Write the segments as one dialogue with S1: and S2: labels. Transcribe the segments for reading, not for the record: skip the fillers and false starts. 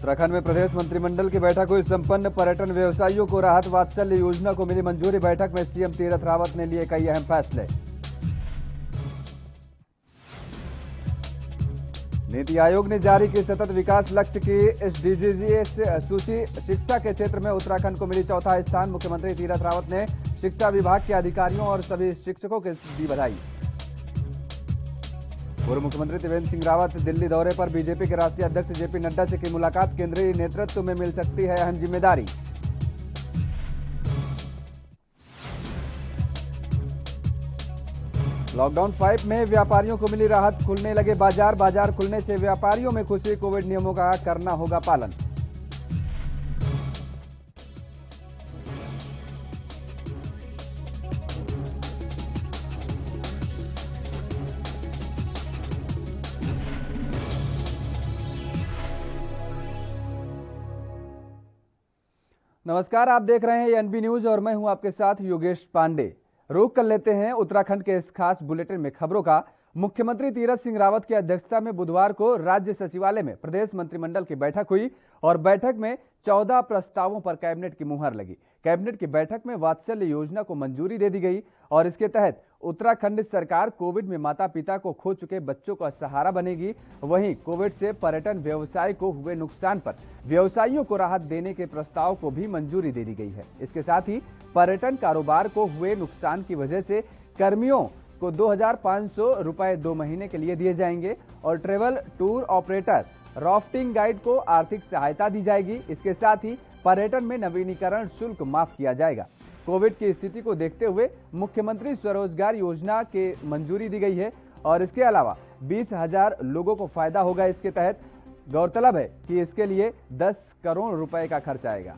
S1: उत्तराखंड में प्रदेश मंत्रिमंडल की बैठक हुई संपन्न। पर्यटन व्यवसायियों को राहत वात्सल्य योजना को मिली मंजूरी। बैठक में सीएम तीरथ रावत ने लिए कई अहम फैसले। नीति आयोग ने जारी की सतत विकास लक्ष्य की SDGs सूची। शिक्षा के क्षेत्र में उत्तराखंड को मिली चौथा स्थान। मुख्यमंत्री तीरथ रावत ने शिक्षा विभाग के अधिकारियों और सभी शिक्षकों को दी बधाई। पूर्व मुख्यमंत्री त्रिवेंद्र सिंह रावत दिल्ली दौरे पर। बीजेपी के राष्ट्रीय अध्यक्ष जेपी नड्डा से की मुलाकात। केंद्रीय नेतृत्व में मिल सकती है अहम जिम्मेदारी। लॉकडाउन 5 में व्यापारियों को मिली राहत। खुलने लगे बाजार। बाजार खुलने से व्यापारियों में खुशी। कोविड नियमों का करना होगा पालन। नमस्कार, आप देख रहे हैं एनबी न्यूज और मैं हूं आपके साथ योगेश पांडे। रुख कर लेते हैं उत्तराखंड के इस खास बुलेटिन में खबरों का। मुख्यमंत्री तीरथ सिंह रावत की अध्यक्षता में बुधवार को राज्य सचिवालय में प्रदेश मंत्रिमंडल की बैठक हुई और बैठक में 14 प्रस्तावों पर कैबिनेट की मुहर लगी। कैबिनेट की बैठक में वात्सल्य योजना को मंजूरी दे दी गई और इसके तहत उत्तराखंड सरकार कोविड में माता पिता को खो चुके बच्चों का सहारा बनेगी। वहीं कोविड से पर्यटन व्यवसाय को हुए नुकसान पर व्यवसायियों को राहत देने के प्रस्ताव को भी मंजूरी दे दी गई है। इसके साथ ही पर्यटन कारोबार को हुए नुकसान की वजह से कर्मियों को 2,500 रुपए 2 महीने के लिए दिए जाएंगे और travel tour operator rafting guide को आर्थिक सहायता दी जाएगी। इसके साथ ही पर्यटन में नवीनीकरण शुल्क माफ किया जाएगा। कोविड की स्थिति को देखते हुए मुख्यमंत्री स्वरोजगार योजना के मंजूरी दी गई है और इसके अलावा 20,000 लोगों को फायदा होगा। इसके तहत गौरतलब है कि इसके लिए 10 करोड़ रुपए का खर्च आएगा।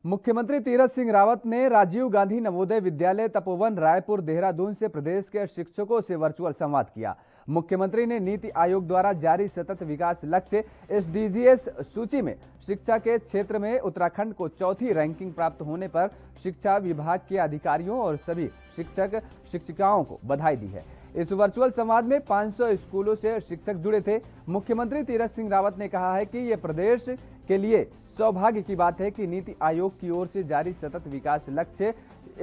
S1: मुख्यमंत्री तीरथ सिंह रावत ने राजीव गांधी नवोदय विद्यालय तपोवन रायपुर देहरादून से प्रदेश के शिक्षकों से वर्चुअल संवाद किया। मुख्यमंत्री ने नीति आयोग द्वारा जारी सतत विकास लक्ष्य SDGs सूची में शिक्षा के क्षेत्र में उत्तराखंड को चौथी रैंकिंग प्राप्त होने पर शिक्षा विभाग के अधिकारियों और सभी शिक्षक शिक्षिकाओं को बधाई दी है। इस वर्चुअल संवाद में 500 स्कूलों से शिक्षक जुड़े थे। मुख्यमंत्री तीरथ सिंह रावत ने कहा है कि ये प्रदेश के लिए सौभाग्य की बात है कि नीति आयोग की ओर से जारी सतत विकास लक्ष्य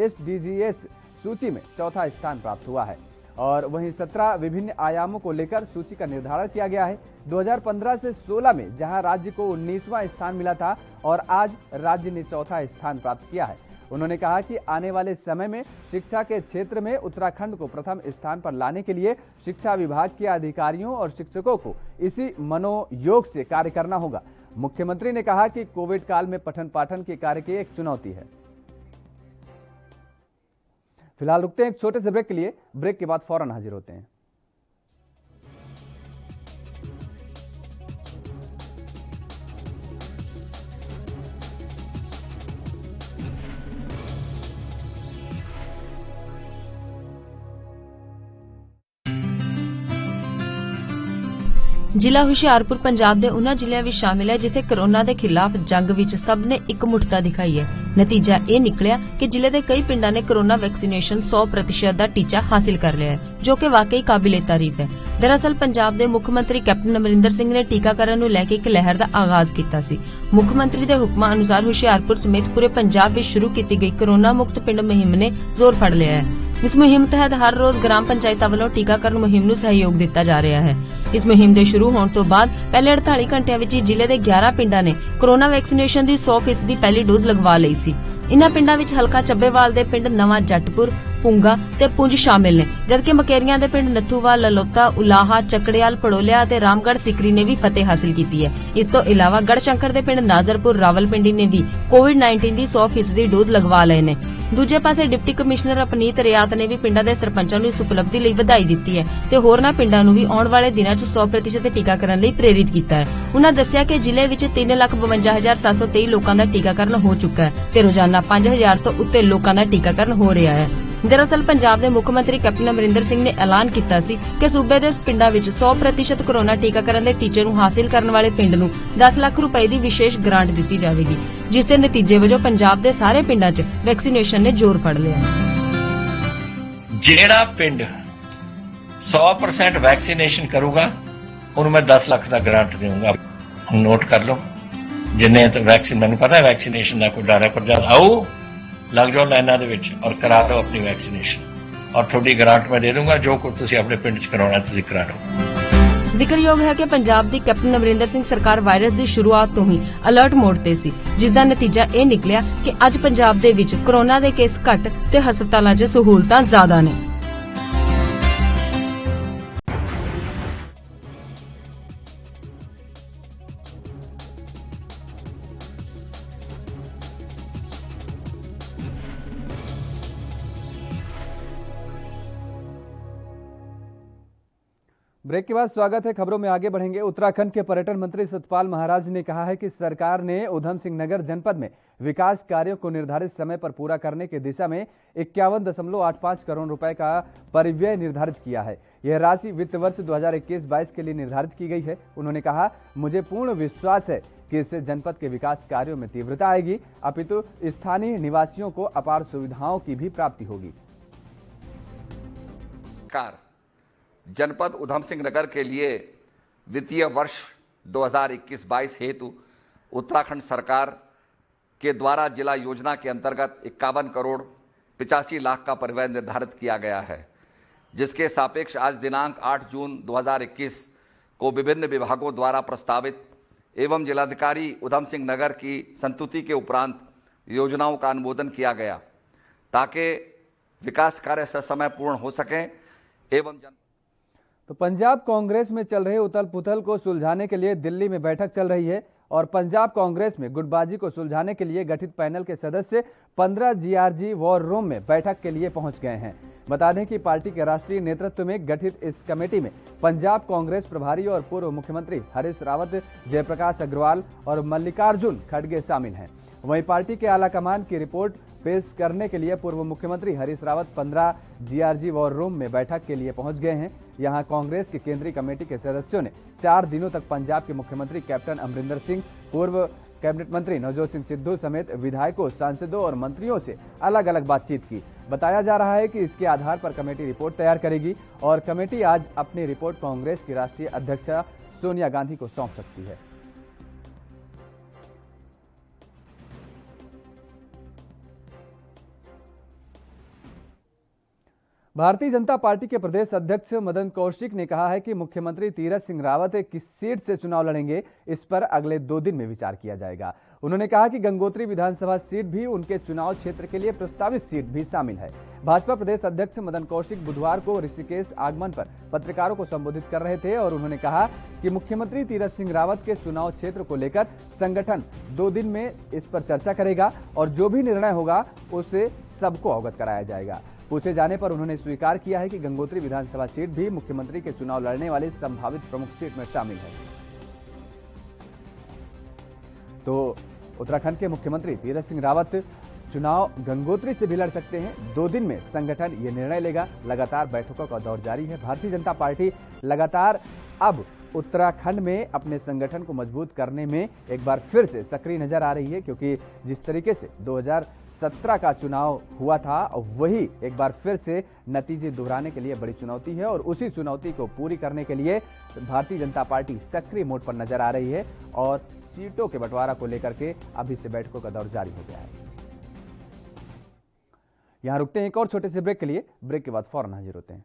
S1: SDGs सूची में चौथा स्थान प्राप्त हुआ है और वहीं 17 विभिन्न आयामों को लेकर सूची का निर्धारण किया गया है। 2015 से 16 में जहां राज्य को 19वां स्थान मिला था और आज राज्य ने चौथा स्थान प्राप्त किया है। उन्होंने कहा कि आने वाले समय में शिक्षा के क्षेत्र में उत्तराखंड को प्रथम स्थान पर लाने के लिए शिक्षा विभाग के अधिकारियों और शिक्षकों को इसी मनोयोग से कार्य करना होगा। मुख्यमंत्री ने कहा कि कोविड काल में पठन पाठन के कार्य की एक चुनौती है। फिलहाल रुकते हैं एक छोटे से ब्रेक के लिए। ब्रेक के बाद फौरन हाजिर होते हैं।
S2: ਜ਼ਿਲ੍ਹਾ ਹੁਸ਼ਿਆਰਪੁਰ ਪੰਜਾਬ ਦੇ ਉਹਨਾਂ ਜ਼ਿਲ੍ਹਿਆਂ ਵਿੱਚ ਸ਼ਾਮਿਲ ਹੈ ਜਿੱਥੇ ਕੋਰੋਨਾ ਦੇ ਖਿਲਾਫ ਜੰਗ ਵਿੱਚ ਸਭ ਨੇ ਇਕਮੁੱਠਤਾ ਦਿਖਾਈ ਹੈ। ਨਤੀਜਾ ਇਹ ਨਿਕਲਿਆ ਕਿ ਜ਼ਿਲ੍ਹੇ ਦੇ ਕਈ ਪਿੰਡਾਂ ਨੇ ਕੋਰੋਨਾ ਵੈਕਸੀਨੇਸ਼ਨ 100% ਦਾ ਟੀਚਾ ਹਾਸਿਲ ਕਰ ਲਿਆ ਹੈ, ਜੋ ਕਿ ਵਾਕਈ ਕਾਬਿਲੇ ਤਾਰੀਫ ਹੈ। ਦਰਅਸਲ ਪੰਜਾਬ ਦੇ ਮੁੱਖ ਮੰਤਰੀ ਕੈਪਟਨ ਅਮਰਿੰਦਰ ਸਿੰਘ ਨੇ ਟੀਕਾਕਰਨ ਨੂੰ ਲੈ ਕੇ ਇੱਕ ਲਹਿਰ ਦਾ ਆਗਾਜ਼ ਕੀਤਾ ਸੀ। ਮੁੱਖ ਮੰਤਰੀ ਦੇ ਹੁਕਮਾਂ ਅਨੁਸਾਰ ਹੁਸ਼ਿਆਰਪੁਰ ਸਮੇਤ ਪੂਰੇ ਪੰਜਾਬ ਵਿੱਚ ਸ਼ੁਰੂ ਕੀਤੀ ਗਈ ਕੋਰੋਨਾ ਮੁਕਤ ਪਿੰਡ ਮੁਹਿੰਮ ਨੇ ਜ਼ੋਰ ਫੜ ਲਿਆ ਹੈ। इस मुहिम तहत हर रोज ग्राम पंचायतां ਵੱਲੋਂ ਟੀਕਾਕਰਨ ਮੁਹਿੰਮ ਨੂੰ ਸਹਿਯੋਗ ਦਿੱਤਾ ਜਾ ਰਿਹਾ ਹੈ। ਇਸ ਮੁਹਿੰਮ ਦੇ ਸ਼ੁਰੂ ਹੋਣ ਤੋਂ ਬਾਅਦ ਪਹਿਲੇ 48 ਘੰਟਿਆਂ ਵਿੱਚ ਹੀ ਜ਼ਿਲ੍ਹੇ ਦੇ 11 ਪਿੰਡਾਂ ਨੇ ਕੋਰੋਨਾ ਵੈਕਸੀਨੇਸ਼ਨ ਦੀ 100% ਦੀ ਪਹਿਲੀ ਡੋਜ਼ ਲਗਵਾ ਲਈ ਸੀ। ਇਨ੍ਹਾਂ ਪਿੰਡਾਂ ਵਿੱਚ ਹਲਕਾ ਚੱਬੇਵਾਲ ਦੇ ਪਿੰਡ ਨਵਾਂ ਜੱਟਪੁਰ, ਪੁੰਗਾ ਤੇ ਪੁੰਜ ਸ਼ਾਮਿਲ ਨੇ, ਜਦਕਿ ਮਕੇਰੀਆਂ ਦੇ ਪਿੰਡ ਨੱਥੂਵਾਲ, ਲਲੋਤਾ, ਉਲਾਹਾ, ਚੱਕੜਿਆਲ, ਪੜੋਲਿਆ ਤੇ ਰਾਮਗੜ੍ਹ ਸਿਕਰੀ ਨੇ ਵੀ ਫਤਿਹ ਹਾਸਿਲ ਕੀਤੀ ਹੈ। ਇਸ ਤੋਂ ਇਲਾਵਾ ਗੜਸ਼ੰਕਰ ਦੇ ਪਿੰਡ ਨਾਜ਼ਰਪੁਰ, ਰਾਵਲਪਿੰਡੀ ਨੇ ਵੀ ਕੋਵਿਡ-19 ਦੀ 100% ਦੀ ਡੋਜ਼ ਲਗਵਾ ਲਏ ਨੇ। ਦੂਜੇ ਪਾਸੇ ਡਿਪਟੀ ਕਮਿਸ਼ਨਰ ਅਪਨੀਤ ਰਿਆਤ ਨੇ ਵੀ ਪਿੰਡਾਂ ਦੇ ਸਰਪੰਚਾਂ ਨੂੰ ਇਸ ਉਪਲਬਧੀ ਲਈ ਵਧਾਈ ਦਿੱਤੀ ਹੈ ਤੇ ਹੋਰਨਾਂ ਪਿੰਡਾਂ ਨੂੰ ਵੀ ਆਉਣ ਵਾਲੇ ਦਿਨਾਂ 'ਚ 100% ਦੇ ਟੀਕਾਕਰਨ ਲਈ ਪ੍ਰੇਰਿਤ ਕੀਤਾ ਹੈ। ਉਨ੍ਹਾਂ ਦੱਸਿਆ ਕਿ ਜ਼ਿਲ੍ਹੇ ਵਿੱਚ 3,52,723 ਲੋਕਾਂ ਦਾ ਟੀਕਾਕਰਨ ਹੋ ਚੁੱਕਾ ਹੈ ਤੇ ਰੋਜ਼ਾਨਾ 5,000 ਤੋਂ ਉੱਤੇ ਲੋਕਾਂ ਦਾ ਟੀਕਾਕਰਨ ਹੋ ਰਿਹਾ ਹੈ। ਦਰਅਸਲ ਪੰਜਾਬ ਦੇ ਮੁੱਖ ਮੰਤਰੀ ਕੈਪਟਨ ਅਮਰਿੰਦਰ ਸਿੰਘ ਨੇ ਐਲਾਨ ਕੀਤਾ ਸੀ ਕਿ ਸੂਬੇ ਦੇ ਪਿੰਡਾਂ ਵਿੱਚ 100% ਕੋਰੋਨਾ ਟੀਕਾਕਰਨ ਦੇ ਟੀਚੇ ਨੂੰ ਹਾਸਿਲ ਕਰਨ ਵਾਲੇ ਪਿੰਡ ਨੂੰ 10 ਲੱਖ ਰੁਪਏ ਦੀ ਵਿਸ਼ੇਸ਼ ਗ੍ਰਾਂਟ ਦਿੱਤੀ ਜਾਵੇਗੀ, ਜਿਸ ਦੇ ਨਤੀਜੇ ਵਜੋਂ ਪੰਜਾਬ ਦੇ ਸਾਰੇ ਪਿੰਡਾਂ 'ਚ ਵੈਕਸੀਨੇਸ਼ਨ ਨੇ ਜ਼ੋਰ ਫੜ ਲਿਆ।
S3: ਜਿਹੜਾ ਪਿੰਡ 100% वैक्सीनेशन करूंगा ਉਹਨੂੰ मैं 10 ਲੱਖ ਦਾ ਗ੍ਰਾਂਟ ਦੇਵਾਂਗਾ। ਹੁਣ ਨੋਟ ਕਰ ਲਓ ਜਿੰਨੇ ਤਾਂ ਵੈਕਸੀਨ ਮੈਨੂੰ ਪਤਾ ਹੈ ਵੈਕਸੀਨੇਸ਼ਨ ਦਾ ਕੋਈ ਡਰ ਹੈ, ਪਰ ਜਦ ਆਓ ਲੱਗ ਜਾਓ ਲਾਈਨਾਂ ਦੇ ਵਿੱਚ ਔਰ ਕਰਾ ਲਓ ਆਪਣੀ ਵੈਕਸੀਨੇਸ਼ਨ ਔਰ ਤੁਹਾਡੀ ਗ੍ਰਾਂਟ ਮੈਂ ਦੇ ਦੂੰਗਾ। ਜੋ ਕੁਝ ਤੁਸੀਂ ਆਪਣੇ ਪਿੰਡ 'ਚ ਕਰਾਉਣਾ ਤੁਸੀਂ ਕਰਾ ਲਓ।
S2: ਜ਼ਿਕਰਯੋਗ ਹੈ ਕਿ ਪੰਜਾਬ ਦੀ ਕੈਪਟਨ ਅਮਰਿੰਦਰ ਸਿੰਘ ਸਰਕਾਰ ਵਾਇਰਸ ਦੀ ਸ਼ੁਰੂਆਤ ਤੋਂ ਹੀ ਅਲਰਟ ਮੋਡ ਤੇ ਸੀ, ਜਿਸ ਦਾ ਨਤੀਜਾ ਇਹ ਨਿਕਲਿਆ ਕਿ ਅੱਜ ਪੰਜਾਬ ਦੇ ਵਿੱਚ ਕੋਰੋਨਾ ਦੇ ਕੇਸ ਘੱਟ ਤੇ ਹਸਪਤਾਲਾਂ 'ਚ ਸਹੂਲਤਾਂ ਜ਼ਿਆਦਾ ਨੇ।
S1: ब्रेक के बाद स्वागत है। खबरों में आगे बढ़ेंगे। उत्तराखंड के पर्यटन मंत्री सतपाल महाराज ने कहा है कि सरकार ने उधम सिंह नगर जनपद में विकास कार्यों को निर्धारित समय पर पूरा करने की दिशा में 51.85 करोड़ रुपए का परिव्यय निर्धारित किया है। यह राशि वित्त वर्ष 2021-22 के लिए निर्धारित की गई है। उन्होंने कहा, मुझे पूर्ण विश्वास है कि इससे जनपद के विकास कार्यों में तीव्रता आएगी, अपितु स्थानीय निवासियों को अपार सुविधाओं की भी प्राप्ति होगी।
S4: जनपद उधम सिंह नगर के लिए वित्तीय वर्ष 2021-22 हेतु उत्तराखंड सरकार के द्वारा जिला योजना के अंतर्गत 51 करोड़ 85 लाख का परिव्यय निर्धारित किया गया है, जिसके सापेक्ष आज दिनांक 8 जून 2021 को विभिन्न विभागों द्वारा प्रस्तावित एवं जिलाधिकारी उधम सिंह नगर की संस्तुति के उपरांत योजनाओं का अनुमोदन किया गया, ताकि विकास कार्य समय पूर्ण हो सकें एवं
S1: तो पंजाब कांग्रेस में चल रहे उथल पुथल को सुलझाने के लिए दिल्ली में बैठक चल रही है और पंजाब कांग्रेस में गुटबाजी को सुलझाने के लिए गठित पैनल के सदस्य 15 जीआरजी वॉर रूम में बैठक के लिए पहुंच गए हैं। बता दें कि पार्टी के राष्ट्रीय नेतृत्व में गठित इस कमेटी में पंजाब कांग्रेस प्रभारी और पूर्व मुख्यमंत्री हरीश रावत, जयप्रकाश अग्रवाल और मल्लिकार्जुन खड़गे शामिल हैं। वहीं पार्टी के आला कमान की रिपोर्ट पेश करने के लिए पूर्व मुख्यमंत्री Harish Rawat 15 GRG war room में बैठक के लिए पहुंच गए हैं। यहां कांग्रेस की केंद्रीय कमेटी के सदस्यों ने 4 दिनों तक पंजाब के मुख्यमंत्री कैप्टन अमरिंदर सिंह, पूर्व कैबिनेट मंत्री नवजोत सिंह सिद्धू समेत विधायकों, सांसदों और मंत्रियों से अलग अलग बातचीत की। बताया जा रहा है कि इसके आधार पर कमेटी रिपोर्ट तैयार करेगी और कमेटी आज अपनी रिपोर्ट कांग्रेस की राष्ट्रीय अध्यक्षा सोनिया गांधी को सौंप सकती है। भारतीय जनता पार्टी के प्रदेश अध्यक्ष मदन कौशिक ने कहा है कि मुख्यमंत्री तीरथ सिंह रावत किस सीट से चुनाव लड़ेंगे, इस पर अगले 2 दिन में विचार किया जाएगा। उन्होंने कहा कि गंगोत्री विधानसभा सीट भी उनके चुनाव क्षेत्र के लिए प्रस्तावित सीट भी शामिल है। भाजपा प्रदेश अध्यक्ष मदन कौशिक बुधवार को ऋषिकेश आगमन पर पत्रकारों को संबोधित कर रहे थे और उन्होंने कहा कि मुख्यमंत्री तीरथ सिंह रावत के चुनाव क्षेत्र को लेकर संगठन 2 दिन में इस पर चर्चा करेगा और जो भी निर्णय होगा उसे सबको अवगत कराया जाएगा। पूछे जाने पर उन्होंने स्वीकार किया है कि गंगोत्री विधानसभा सीट भी मुख्यमंत्री के चुनाव लड़ने वाली संभावित प्रमुख सीट में शामिल है। तो उत्तराखंड के मुख्यमंत्री तीरथ सिंह रावत चुनाव गंगोत्री से भी लड़ सकते हैं। 2 दिन में संगठन ये निर्णय लेगा। लगातार बैठकों का दौर जारी है। भारतीय जनता पार्टी लगातार अब उत्तराखंड में अपने संगठन को मजबूत करने में एक बार फिर से सक्रिय नजर आ रही है, क्योंकि जिस तरीके से 2017 का चुनाव हुआ था वही एक बार फिर से नतीजे दोहराने के लिए बड़ी चुनौती है और उसी चुनौती को पूरी करने के लिए भारतीय जनता पार्टी सक्रिय मोड पर नजर आ रही है और सीटों के बंटवारा को लेकर के अभी से बैठकों का दौर जारी हो गया है। यहां रुकते हैं एक और छोटे से ब्रेक के लिए। ब्रेक के बाद फौरन हाजिर होते हैं।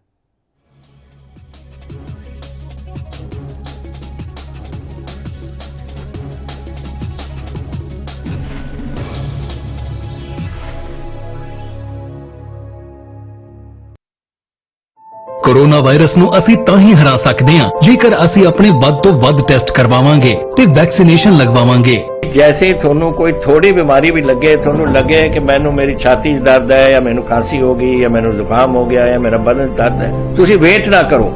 S5: कोरोना वायरस ਨੂੰ ਅਸੀਂ ਤਾਂ ਹੀ ਹਰਾ ਸਕਦੇ ਹਾਂ ਜੇਕਰ ਅਸੀਂ ਆਪਣੇ ਵੱਧ ਤੋਂ ਵੱਧ ਟੈਸਟ ਕਰਵਾਵਾਂਗੇ ਤੇ ਵੈਕਸੀਨੇਸ਼ਨ ਲਗਵਾਵਾਂਗੇ।
S3: जैसे ही थोनू कोई थोड़ी बीमारी भी लगे, थोनू लगे कि मैनू मेरी छाती दर्द है या मैनू खांसी हो गई या मैनू जुकाम हो गया या मेरा बदन दर्द है, तुसी वेट ना करो,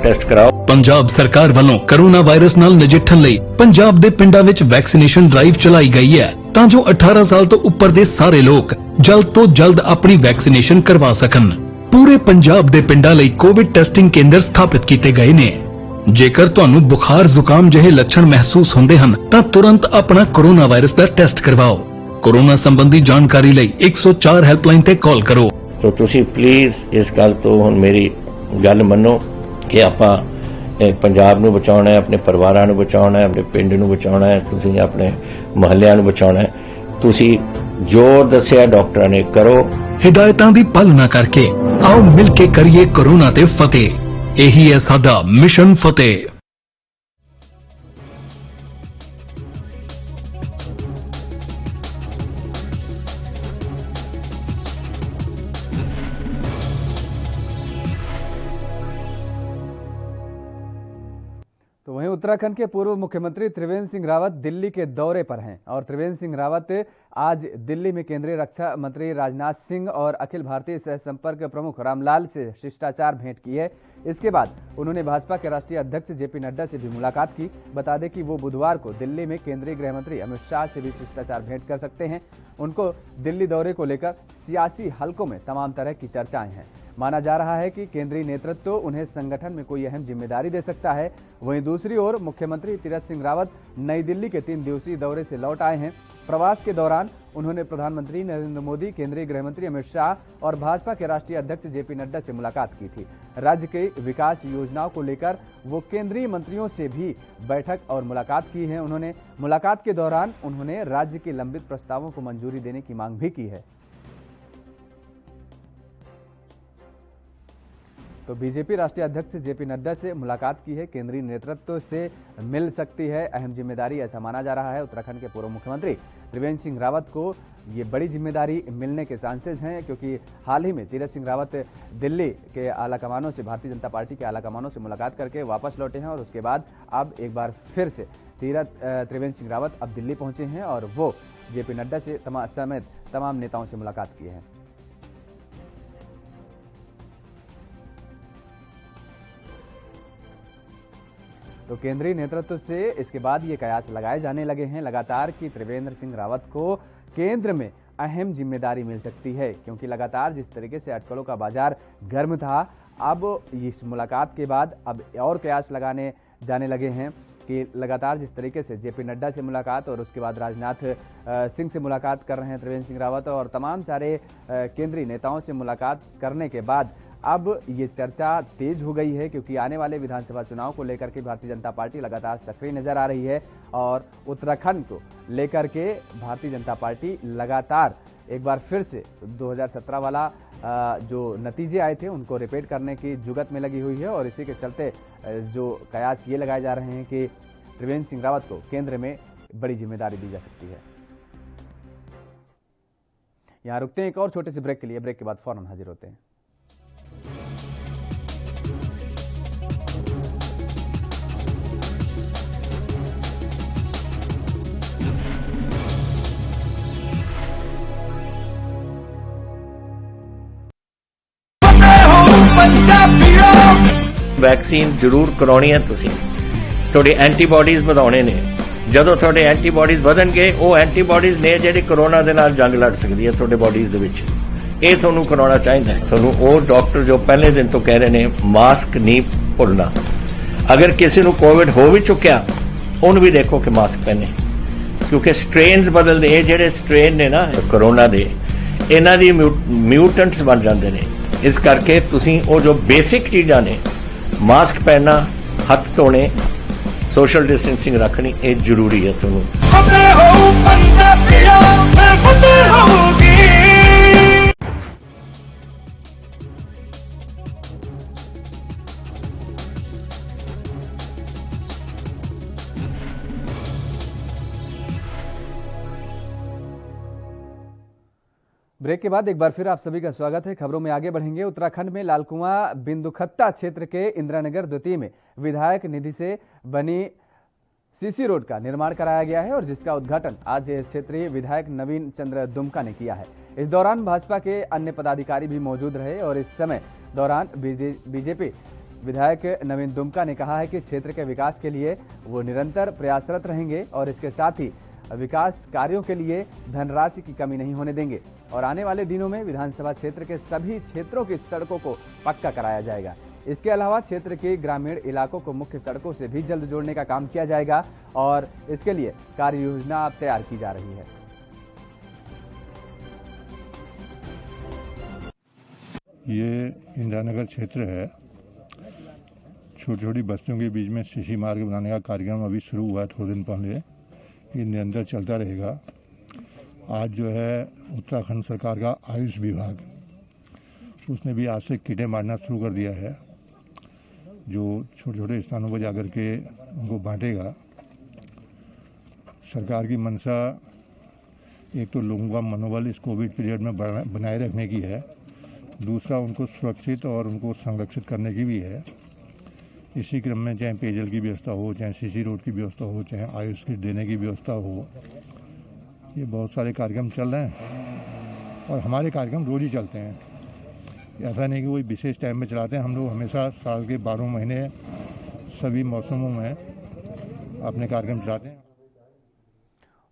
S3: टेस्ट कराओ।
S5: ਪੰਜਾਬ ਸਰਕਾਰ ਵੱਲੋਂ ਕੋਰੋਨਾ ਵਾਇਰਸ ਨਾਲ ਨਜਿੱਠਣ ਲਈ ਪੰਜਾਬ ਦੇ ਪਿੰਡਾਂ ਵਿੱਚ ਵੈਕਸੀਨੇਸ਼ਨ ਡਰਾਈਵ ਚਲਾਈ ਗਈ ਹੈ ਤਾਂ ਜੋ 18 ਸਾਲ ਤੋਂ ਉੱਪਰ ਦੇ ਸਾਰੇ ਲੋਕ ਜਲਦ ਤੋਂ ਜਲਦ ਆਪਣੀ ਵੈਕਸੀਨੇਸ਼ਨ ਕਰਵਾ ਸਕਣ। ਪੂਰੇ ਪੰਜਾਬ ਦੇ ਪਿੰਡਾਂ ਲਈ ਕੋਵਿਡ ਟੈਸਟਿੰਗ ਕੇਂਦਰ ਸਥਾਪਿਤ ਕੀਤੇ ਗਏ ਨੇ। ਜੇਕਰ ਤੁਹਾਨੂੰ ਬੁਖਾਰ ਜ਼ੁਕਾਮ ਜਿਹੇ ਲੱਛਣ ਮਹਿਸੂਸ ਹੁੰਦੇ ਹਨ ਤਾਂ ਤੁਰੰਤ ਆਪਣਾ ਕੋਰੋਨਾ ਵਾਇਰਸ ਦਾ ਟੈਸਟ ਕਰਵਾਓ। ਕੋਰੋਨਾ ਸੰਬੰਧੀ ਜਾਣਕਾਰੀ ਲਈ 104 ਹੈਲਪਲਾਈਨ ਤੇ ਕਾਲ ਕਰੋ।
S3: तो तुसी प्लीज इस गल तो हुण मेरी गल मनो कि ਆਪਾਂ ਪੰਜਾਬ ਨੂੰ ਬਚਾਉਣਾ ਹੈ, ਆਪਣੇ ਪਰਿਵਾਰਾਂ ਨੂੰ ਬਚਾਉਣਾ ਹੈ, ਆਪਣੇ ਪਿੰਡ ਨੂੰ ਬਚਾਉਣਾ ਹੈ, ਤੁਸੀਂ ਆਪਣੇ ਮੁਹੱਲਿਆਂ ਨੂੰ ਬਚਾਉਣਾ ਹੈ। ਤੁਸੀਂ ਜੋ ਦੱਸਿਆ ਡਾਕਟਰਾਂ ਨੇ ਕਰੋ।
S5: ਹਿਦਾਇਤਾਂ ਦੀ ਪਾਲਣਾ ਕਰਕੇ ਆਓ ਮਿਲ ਕੇ ਕਰੀਏ ਕੋਰੋਨਾ ਤੇ ਫਤਿਹ। ਇਹੀ ਹੈ ਸਾਡਾ ਮਿਸ਼ਨ ਫਤਿਹ।
S1: तो वहीं उत्तराखंड के पूर्व मुख्यमंत्री त्रिवेंद्र सिंह रावत दिल्ली के दौरे पर हैं और त्रिवेंद्र सिंह रावत आज दिल्ली में केंद्रीय रक्षा मंत्री राजनाथ सिंह और अखिल भारतीय सह संपर्क प्रमुख रामलाल से शिष्टाचार भेंट की है। इसके बाद उन्होंने भाजपा के राष्ट्रीय अध्यक्ष जेपी नड्डा से भी मुलाकात की। बता दें कि वो बुधवार को दिल्ली में केंद्रीय गृह मंत्री अमित शाह से भी शिष्टाचार भेंट कर सकते हैं। उनको दिल्ली दौरे को लेकर सियासी हलकों में तमाम तरह की चर्चाएं हैं। माना जा रहा है कि केंद्रीय नेतृत्व उन्हें संगठन में कोई अहम जिम्मेदारी दे सकता है। वहीं दूसरी ओर मुख्यमंत्री तीरथ सिंह रावत नई दिल्ली के 3 दिवसीय दौरे से लौट आए हैं। प्रवास के दौरान उन्होंने प्रधानमंत्री नरेंद्र मोदी, केंद्रीय गृह मंत्री अमित शाह और भाजपा के राष्ट्रीय अध्यक्ष जेपी नड्डा से मुलाकात की थी। राज्य के विकास योजनाओं को लेकर वो केंद्रीय मंत्रियों से भी बैठक और मुलाकात की है। उन्होंने मुलाकात के दौरान उन्होंने राज्य के लंबित प्रस्तावों को मंजूरी देने की मांग भी की है। तो बीजेपी राष्ट्रीय अध्यक्ष जेपी नड्डा से मुलाकात की है, केंद्रीय नेतृत्व से मिल सकती है अहम जिम्मेदारी, ऐसा माना जा रहा है। उत्तराखंड के पूर्व मुख्यमंत्री त्रिवेंद्र सिंह रावत को ये बड़ी जिम्मेदारी मिलने के चांसेस हैं, क्योंकि हाल ही में तीरथ सिंह रावत दिल्ली के आला कमानों से, भारतीय जनता पार्टी के आला कमानों से मुलाकात करके वापस लौटे हैं और उसके बाद अब एक बार फिर से त्रिवेंद्र सिंह रावत अब दिल्ली पहुंचे हैं और वो जेपी नड्डा से समेत तमाम नेताओं से मुलाकात की है। तो केंद्रीय नेतृत्व से इसके बाद ये कयास लगाए जाने लगे हैं लगातार कि त्रिवेंद्र सिंह रावत को केंद्र में अहम जिम्मेदारी मिल सकती है, क्योंकि लगातार जिस तरीके से अटकलों का बाजार गर्म था, अब इस मुलाकात के बाद अब और कयास लगाने जाने लगे हैं कि लगातार जिस तरीके से जेपी नड्डा से मुलाकात और उसके बाद राजनाथ सिंह से मुलाकात कर रहे हैं त्रिवेंद्र सिंह रावत और तमाम सारे केंद्रीय नेताओं से मुलाकात करने के बाद अब ये चर्चा तेज हो गई है, क्योंकि आने वाले विधानसभा चुनाव को लेकर के भारतीय जनता पार्टी लगातार सक्रिय नजर आ रही है और उत्तराखंड को लेकर के भारतीय जनता पार्टी लगातार एक बार फिर से 2017 वाला जो नतीजे आए थे उनको रिपीट करने की जुगत में लगी हुई है और इसी के चलते जो कयास ये लगाए जा रहे हैं कि त्रिवेंद्र सिंह रावत को केंद्र में बड़ी जिम्मेदारी दी जा सकती है। यहाँ रुकते हैं एक और छोटे से ब्रेक के लिए, ब्रेक के बाद फौरन हाजिर होते हैं।
S3: वैक्सीन जरूर करवानी है। तुसीं थोड़े एंटीबॉडीज ਵਧਾਉਣੇ ਨੇ। ਜਦੋਂ ਤੁਹਾਡੇ ਐਂਟੀਬॉडीज ਵਧਣਗੇ ਉਹ ਐਂਟੀਬॉडीज ਨੇ ਜਿਹੜੇ ਕੋਰੋਨਾ ਦੇ ਨਾਲ ਜੰਗ ਲੜ ਸਕਦੀ ਹੈ ਤੁਹਾਡੇ ਬॉडीज ਦੇ ਵਿੱਚ। ਇਹ ਤੁਹਾਨੂੰ ਕਰਾਉਣਾ ਚਾਹੀਦਾ ਹੈ। ਤੁਹਾਨੂੰ ਉਹ ਡਾਕਟਰ ਜੋ ਪਹਿਲੇ ਦਿਨ ਤੋਂ ਕਹਿ ਰਹੇ ਨੇ ਮਾਸਕ ਨਹੀਂ ਭੁੱਲਣਾ। ਅਗਰ ਕਿਸੇ ਨੂੰ ਕੋਵਿਡ ਹੋ ਵੀ ਚੁੱਕਿਆ ਉਹਨੂੰ ਵੀ ਦੇਖੋ ਕਿ ਮਾਸਕ ਪਹਿਨੇ, ਕਿਉਂਕਿ ਸਟ੍ਰੇਨਸ ਬਦਲਦੇ। ਇਹ ਜਿਹੜੇ ਸਟ੍ਰੇਨ ਨੇ ਨਾ ਕੋਰੋਨਾ ਦੇ, ਇਹਨਾਂ ਦੀ ਮਿਊਟੈਂਟਸ ਬਣ ਜਾਂਦੇ ਨੇ। ਇਸ ਕਰਕੇ ਤੁਸੀਂ ਉਹ ਜੋ ਬੇਸਿਕ ਚੀਜ਼ਾਂ ਨੇ, मास्क पहनना, हाथ धोने, सोशल डिस्टेंसिंग रखनी, ये जरूरी है। ਤੁਹਾਨੂੰ
S1: ब्रेक के बाद एक बार फिर आप सभी का स्वागत है। खबरों में आगे बढ़ेंगे। उत्तराखंड में लालकुआं बिंदुखत्ता क्षेत्र के इंदिरानगर द्वितीय में विधायक निधि से बनी सीसी रोड का निर्माण कराया गया है और जिसका उद्घाटन आज क्षेत्रीय विधायक नवीन चंद्र दुमका ने किया है। इस दौरान भाजपा के अन्य पदाधिकारी भी मौजूद रहे और इस समय दौरान बीजेपी विधायक नवीन दुमका ने कहा है कि क्षेत्र के विकास के लिए वो निरंतर प्रयासरत रहेंगे और इसके साथ ही विकास कार्यों के लिए धनराशि की कमी नहीं होने देंगे और आने वाले दिनों में विधानसभा क्षेत्र के सभी क्षेत्रों की सड़कों को पक्का कराया जाएगा। इसके अलावा क्षेत्र के ग्रामीण इलाकों को मुख्य सड़कों से भी जल्द जोड़ने का काम किया जाएगा और इसके लिए कार्य योजना तैयार की जा रही है।
S6: ये इंदिरानगर क्षेत्र है छोटी छोटी बस्तियों के बीच में सीसी मार्ग बनाने का कार्यक्रम अभी शुरू हुआ है थोड़े दिन पहले, ये निरंतर चलता रहेगा। आज जो है उत्तराखंड सरकार का आयुष विभाग, उसने भी आज से किटें बांटना शुरू कर दिया है, जो छोटे छोटे स्थानों पर जाकर के उनको बांटेगा। सरकार की मंशा एक तो लोगों का मनोबल इस कोविड पीरियड में बनाए रखने की है, दूसरा उनको सुरक्षित और उनको संरक्षित करने की भी है। इसी क्रम में चाहे पेयजल की व्यवस्था हो, चाहे सीसी रोड की व्यवस्था हो, चाहे आयुष किट देने की व्यवस्था हो, ये बहुत सारे कार्यक्रम चल रहे हैं और हमारे कार्यक्रम रोज ही चलते हैं। ऐसा नहीं कि कोई विशेष टाइम में चलाते हैं, हम लोग हमेशा साल के 12 महीने सभी मौसमों में अपने कार्यक्रम चलाते हैं।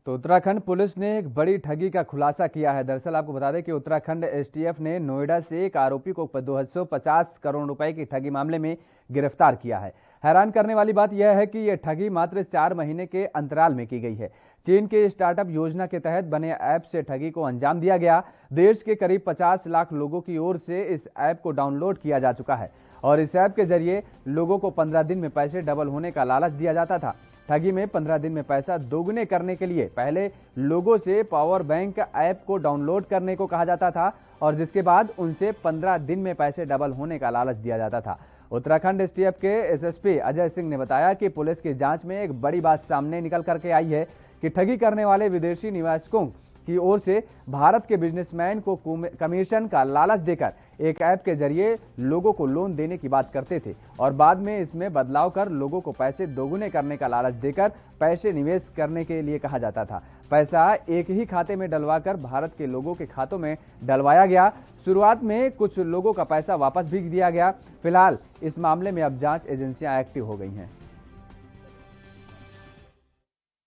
S1: तो उत्तराखंड पुलिस ने एक बड़ी ठगी का खुलासा किया है। दरअसल आपको बता दें कि उत्तराखंड एसटीएफ ने नोएडा से एक आरोपी को 250 करोड़ रुपए की ठगी मामले में गिरफ्तार किया है। हैरान करने वाली बात यह है कि यह ठगी मात्र 4 महीने के अंतराल में की गई है। चीन के स्टार्टअप योजना के तहत बने ऐप से ठगी को अंजाम दिया गया। देश के करीब 50 लाख लोगों की ओर से इस ऐप को डाउनलोड किया जा चुका है और इस ऐप के जरिए लोगों को 15 दिन में पैसे डबल होने का लालच दिया जाता था। ठगी में 15 दिन में पैसा दोगुने करने के लिए पहले लोगों से पावर बैंक ऐप को डाउनलोड करने को कहा जाता था और जिसके बाद उनसे 15 दिन में पैसे डबल होने का लालच दिया जाता था। उत्तराखंड एसटीएफ के एसएसपी अजय सिंह ने बताया कि पुलिस की जांच में एक बड़ी बात सामने निकल करके आई है कि ठगी करने वाले विदेशी निवेशकों की ओर से भारत के बिजनेसमैन को कमीशन का लालच देकर एक ऐप के जरिए लोगों को लोन देने की बात करते थे और बाद में इसमें बदलाव कर लोगों को पैसे दोगुने करने का लालच देकर पैसे निवेश करने के लिए कहा जाता था। पैसा एक ही खाते में डलवाकर भारत के लोगों के खातों में डलवाया गया। शुरुआत में कुछ लोगों का पैसा वापस भी दिया गया। फिलहाल इस मामले में अब जांच एजेंसियां एक्टिव हो गई हैं।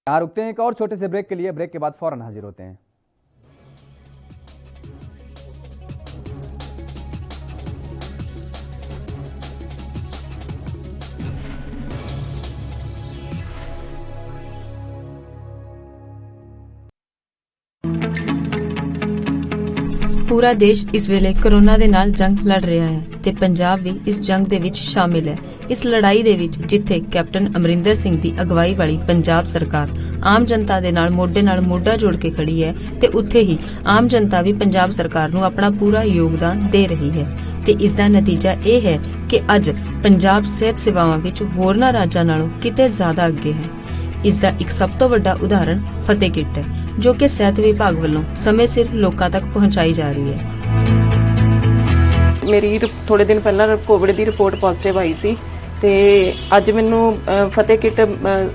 S1: यहां रुकते हैं एक और छोटे से ब्रेक के लिए। ब्रेक के बाद फौरन हाजिर होते हैं।
S2: ਪੂਰਾ ਦੇਸ਼ ਇਸ ਵੇਲੇ ਕਰੋਨਾ ਦੇ ਨਾਲ ਜੰਗ ਲੜ ਰਿਹਾ ਹੈ ਤੇ ਪੰਜਾਬ ਵੀ ਇਸ ਜੰਗ ਦੇ ਵਿੱਚ ਸ਼ਾਮਿਲ ਹੈ। ਇਸ ਲੜਾਈ ਦੇ ਵਿੱਚ ਜਿੱਥੇ ਕੈਪਟਨ ਅਮਰਿੰਦਰ ਸਿੰਘ ਦੀ ਅਗਵਾਈ ਵਾਲੀ ਪੰਜਾਬ ਸਰਕਾਰ ਆਮ ਜਨਤਾ ਦੇ ਨਾਲ ਮੋਢਾ ਜੋੜ ਕੇ ਖੜੀ ਹੈ ਤੇ ਉੱਥੇ ਹੀ ਆਮ ਜਨਤਾ ਵੀ ਪੰਜਾਬ ਸਰਕਾਰ ਨੂੰ ਆਪਣਾ ਪੂਰਾ ਯੋਗਦਾਨ ਦੇ ਰਹੀ ਹੈ ਤੇ ਇਸ ਦਾ ਨਤੀਜਾ ਇਹ ਹੈ ਕਿ ਅੱਜ ਪੰਜਾਬ ਸਿਹਤ ਸੇਵਾਵਾਂ ਵਿੱਚ ਹੋਰਨਾਂ ਰਾਜਾਂ ਨਾਲੋਂ ਕਿਤੇ ਜ਼ਿਆਦਾ ਅੱਗੇ ਹੈ। ਇਸ ਦਾ ਇੱਕ ਸਭ ਤੋਂ ਵੱਡਾ ਉਦਾਹਰਣ ਫਤਿਹ ਕਿੱਟ ਹੈ ਜੋ ਕਿ ਸਿਹਤ ਵਿਭਾਗ ਵੱਲੋਂ ਸਮੇਂ ਸਿਰ ਲੋਕਾਂ ਤੱਕ ਪਹੁੰਚਾਈ ਜਾ ਰਹੀ ਹੈ।
S7: ਮੇਰੀ ਥੋੜੇ ਦਿਨ ਪਹਿਲਾਂ ਕੋਵਿਡ ਦੀ ਰਿਪੋਰਟ ਪੋਜ਼ਿਟਿਵ ਆਈ ਸੀ ਤੇ ਅੱਜ ਮੈਨੂੰ ਫਤਿਹ ਕਿੱਟ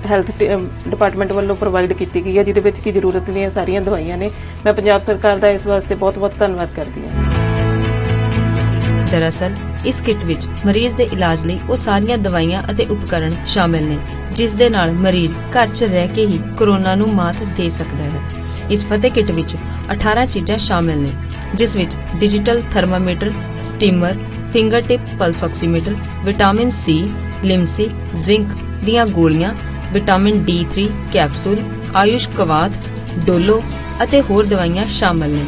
S7: ਹੈਲਥ ਡਿਪਾਰਟਮੈਂਟ ਵੱਲੋਂ ਪ੍ਰੋਵਾਈਡ ਕੀਤੀ ਗਈ ਹੈ ਜਿਹਦੇ ਵਿੱਚ ਕੀ ਜ਼ਰੂਰਤ ਦੀਆਂ ਸਾਰੀਆਂ ਦਵਾਈਆਂ ਨੇ। ਮੈਂ ਪੰਜਾਬ ਸਰਕਾਰ ਦਾ ਇਸ ਵਾਸਤੇ ਬਹੁਤ-ਬਹੁਤ ਧੰਨਵਾਦ ਕਰਦੀ ਹਾਂ।
S2: ਦਰਅਸਲ ਇਸ ਕਿੱਟ ਵਿੱਚ ਮਰੀਜ਼ ਦੇ ਇਲਾਜ ਲਈ ਉਹ ਸਾਰੀਆਂ ਦਵਾਈਆਂ ਅਤੇ ਉਪਕਰਣ ਸ਼ਾਮਿਲ ਨੇ ਜਿਸ ਦੇ ਨਾਲ ਮਰੀਜ਼ ਘਰ 'ਚ ਰਹਿ ਕੇ ਹੀ ਕੋਰੋਨਾ ਨੂੰ ਮਾਤ ਦੇ ਸਕਦਾ ਹੈ। ਇਸ ਫਤਿਹ ਕਿੱਟ ਵਿੱਚ 18 ਚੀਜ਼ਾਂ ਸ਼ਾਮਿਲ ਨੇ ਜਿਸ ਵਿੱਚ digital thermometer, steamer, finger tip pulse oximeter, vitamin C, Limcee, zinc ਦੀਆਂ ਗੋਲੀਆਂ, vitamin D3 capsule, Ayush Kwath, Dolo ਅਤੇ ਹੋਰ ਦਵਾਈਆਂ ਸ਼ਾਮਿਲ ਨੇ।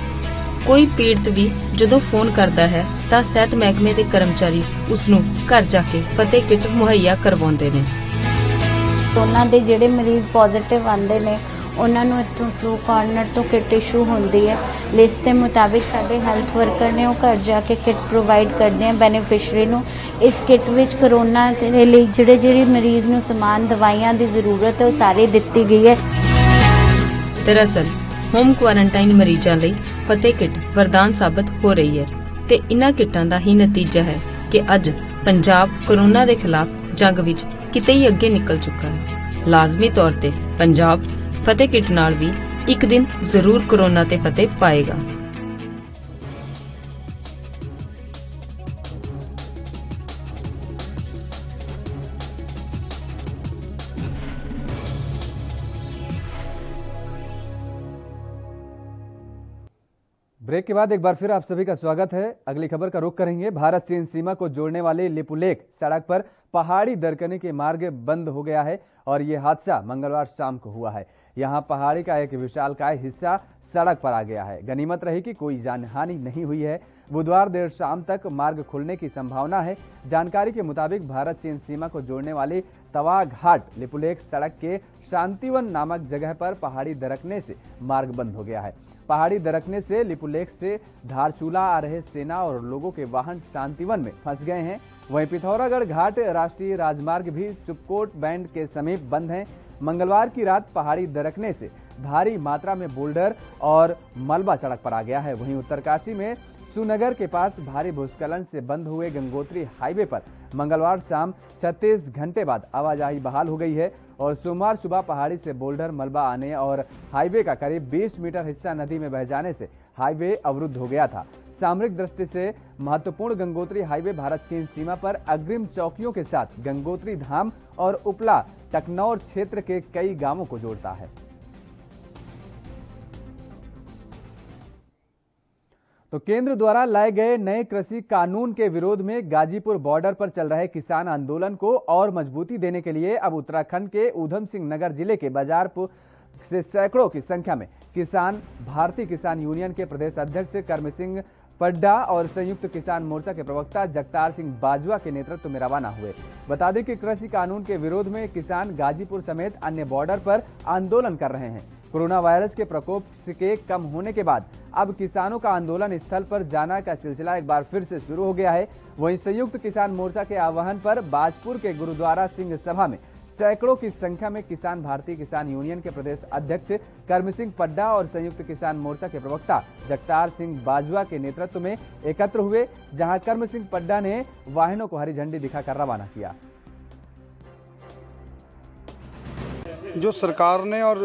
S2: ਕੋਈ ਪੀੜਤ ਵੀ ਜਦੋਂ ਫੋਨ ਕਰਦਾ ਹੈ ਤਾਂ ਸਿਹਤ ਮਹਿਕਮੇ ਦੇ ਕਰਮਚਾਰੀ ਉਸ ਨੂੰ ਘਰ ਜਾ ਕੇ ਫਤਿਹ ਕਿੱਟ ਮੁਹੱਈਆ ਕਰਵਾਉਂਦੇ ਨੇ।
S8: ਉਹਨਾਂ ਦੇ ਜਿਹੜੇ ਮਰੀਜ਼ ਪੋਜ਼ਿਟਿਵ ਆਉਂਦੇ ਨੇ ਉਹਨਾਂ ਨੂੰ ਇੱਥੋਂ ਟਰੂ ਕਾਰਨਰ ਤੋਂ ਕਿੱਟ ਇਸ਼ੂ ਹੁੰਦੀ ਹੈ। ਲਿਸਟ ਦੇ ਮੁਤਾਬਿਕ ਸਾਡੇ ਹੈਲਥ ਵਰਕਰ ਨੇ ਉਹ ਘਰ ਜਾ ਕੇ ਕਿੱਟ ਪ੍ਰੋਵਾਈਡ ਕਰਦੇ ਆ ਬੈਨੀਫਿਸ਼ਰੀ ਨੂੰ। ਇਸ ਕਿੱਟ ਵਿੱਚ ਕਰੋਨਾ ਦੇ ਲਈ ਜਿਹੜੇ ਮਰੀਜ਼ ਨੂੰ ਸਮਾਨ ਦਵਾਈਆਂ ਦੀ ਜ਼ਰੂਰਤ ਹੈ ਉਹ ਸਾਰੀ ਦਿੱਤੀ ਗਈ ਹੈ।
S2: ਦਰਅਸਲ ਹੋਮ ਕੁਆਰੰਟਾਈਨ ਮਰੀਜ਼ਾਂ ਲਈ ਫਤਿਹ ਕਿੱਟ ਵਰਦਾਨ ਸਾਬਤ ਹੋ ਰਹੀ ਹੈ ਤੇ ਇਨ੍ਹਾਂ ਕਿੱਟਾਂ ਦਾ ਹੀ ਨਤੀਜਾ ਹੈ ਕਿ ਅੱਜ ਪੰਜਾਬ ਕੋਰੋਨਾ ਦੇ ਖਿਲਾਫ ਜੰਗ ਵਿੱਚ ਕਿਤੇ ਹੀ ਅੱਗੇ ਨਿਕਲ ਚੁੱਕਾ ਹੈ। ਲਾਜ਼ਮੀ ਤੌਰ ਤੇ ਪੰਜਾਬ ਫਤਿਹ ਕਿੱਟ ਨਾਲ ਵੀ ਇੱਕ ਦਿਨ ਜ਼ਰੂਰ ਕੋਰੋਨਾ ਤੇ ਫਤਿਹ ਪਾਏਗਾ।
S1: ब्रेक के बाद एक बार फिर आप सभी का स्वागत है। अगली खबर का रुख करेंगे। भारत चीन सीमा को जोड़ने वाले लिपुलेख सड़क पर पहाड़ी दरकने के मार्ग बंद हो गया है और ये हादसा मंगलवार शाम को हुआ है। यहां पहाड़ी का एक विशालकाय हिस्सा सड़क पर आ गया है। गनीमत रही कि कोई जानहानि नहीं हुई है। बुधवार देर शाम तक मार्ग खुलने की संभावना है। जानकारी के मुताबिक भारत चीन सीमा को जोड़ने वाली तवा घाट लिपुलेख सड़क के शांतिवन नामक जगह पर पहाड़ी दरकने से मार्ग बंद हो गया है। पहाड़ी दरकने से लिपुलेख से धारचूला आ रहे सेना और लोगों के वाहन शांतिवन में फंस गए हैं। वहीं पिथौरागढ़ घाट राष्ट्रीय राजमार्ग भी चुपकोट बैंड के समीप बंद है। मंगलवार की रात पहाड़ी दरकने से भारी मात्रा में बोल्डर और मलबा सड़क पर आ गया है। वहीं उत्तरकाशी में सुनगर के पास भारी भूस्खलन से बंद हुए गंगोत्री हाईवे पर मंगलवार शाम 36 घंटे बाद आवाजाही बहाल हो गई है और सोमवार सुबह पहाड़ी से बोल्डर मलबा आने और हाईवे का करीब 20 मीटर हिस्सा नदी में बह जाने से हाईवे अवरुद्ध हो गया था। सामरिक दृष्टि से महत्वपूर्ण गंगोत्री हाईवे भारत चीन सीमा पर अग्रिम चौकियों के साथ गंगोत्री धाम और उपला टकनौर क्षेत्र के कई गांवों को जोड़ता है। तो केंद्र द्वारा लाए गए नए कृषि कानून के विरोध में गाजीपुर बॉर्डर पर चल रहे किसान आंदोलन को और मजबूती देने के लिए अब उत्तराखंड के ऊधम सिंह नगर जिले के बाजारपुर से सैकड़ों की संख्या में किसान भारतीय किसान यूनियन के प्रदेश अध्यक्ष कर्म सिंह पड्डा और संयुक्त किसान मोर्चा के प्रवक्ता जगतार सिंह बाजवा के नेतृत्व में रवाना हुए। बता दें कि कृषि कानून के विरोध में किसान गाजीपुर समेत अन्य बॉर्डर पर आंदोलन कर रहे हैं। कोरोना वायरस के प्रकोप के कम होने के बाद अब किसानों का आंदोलन स्थल पर जाना का सिलसिला एक बार फिर से शुरू हो गया है। वहीं संयुक्त किसान मोर्चा के आह्वान पर बाजपुर के गुरुद्वारा सिंह सभा में सैकड़ों की संख्या में किसान भारतीय किसान यूनियन के प्रदेश अध्यक्ष कर्म सिंह पड्डा और संयुक्त किसान मोर्चा के प्रवक्ता जगतार सिंह बाजवा के नेतृत्व में एकत्र हुए, जहां कर्म सिंह पड्डा ने वाहनों को हरी झंडी दिखाकर रवाना किया।
S9: जो सरकार ने और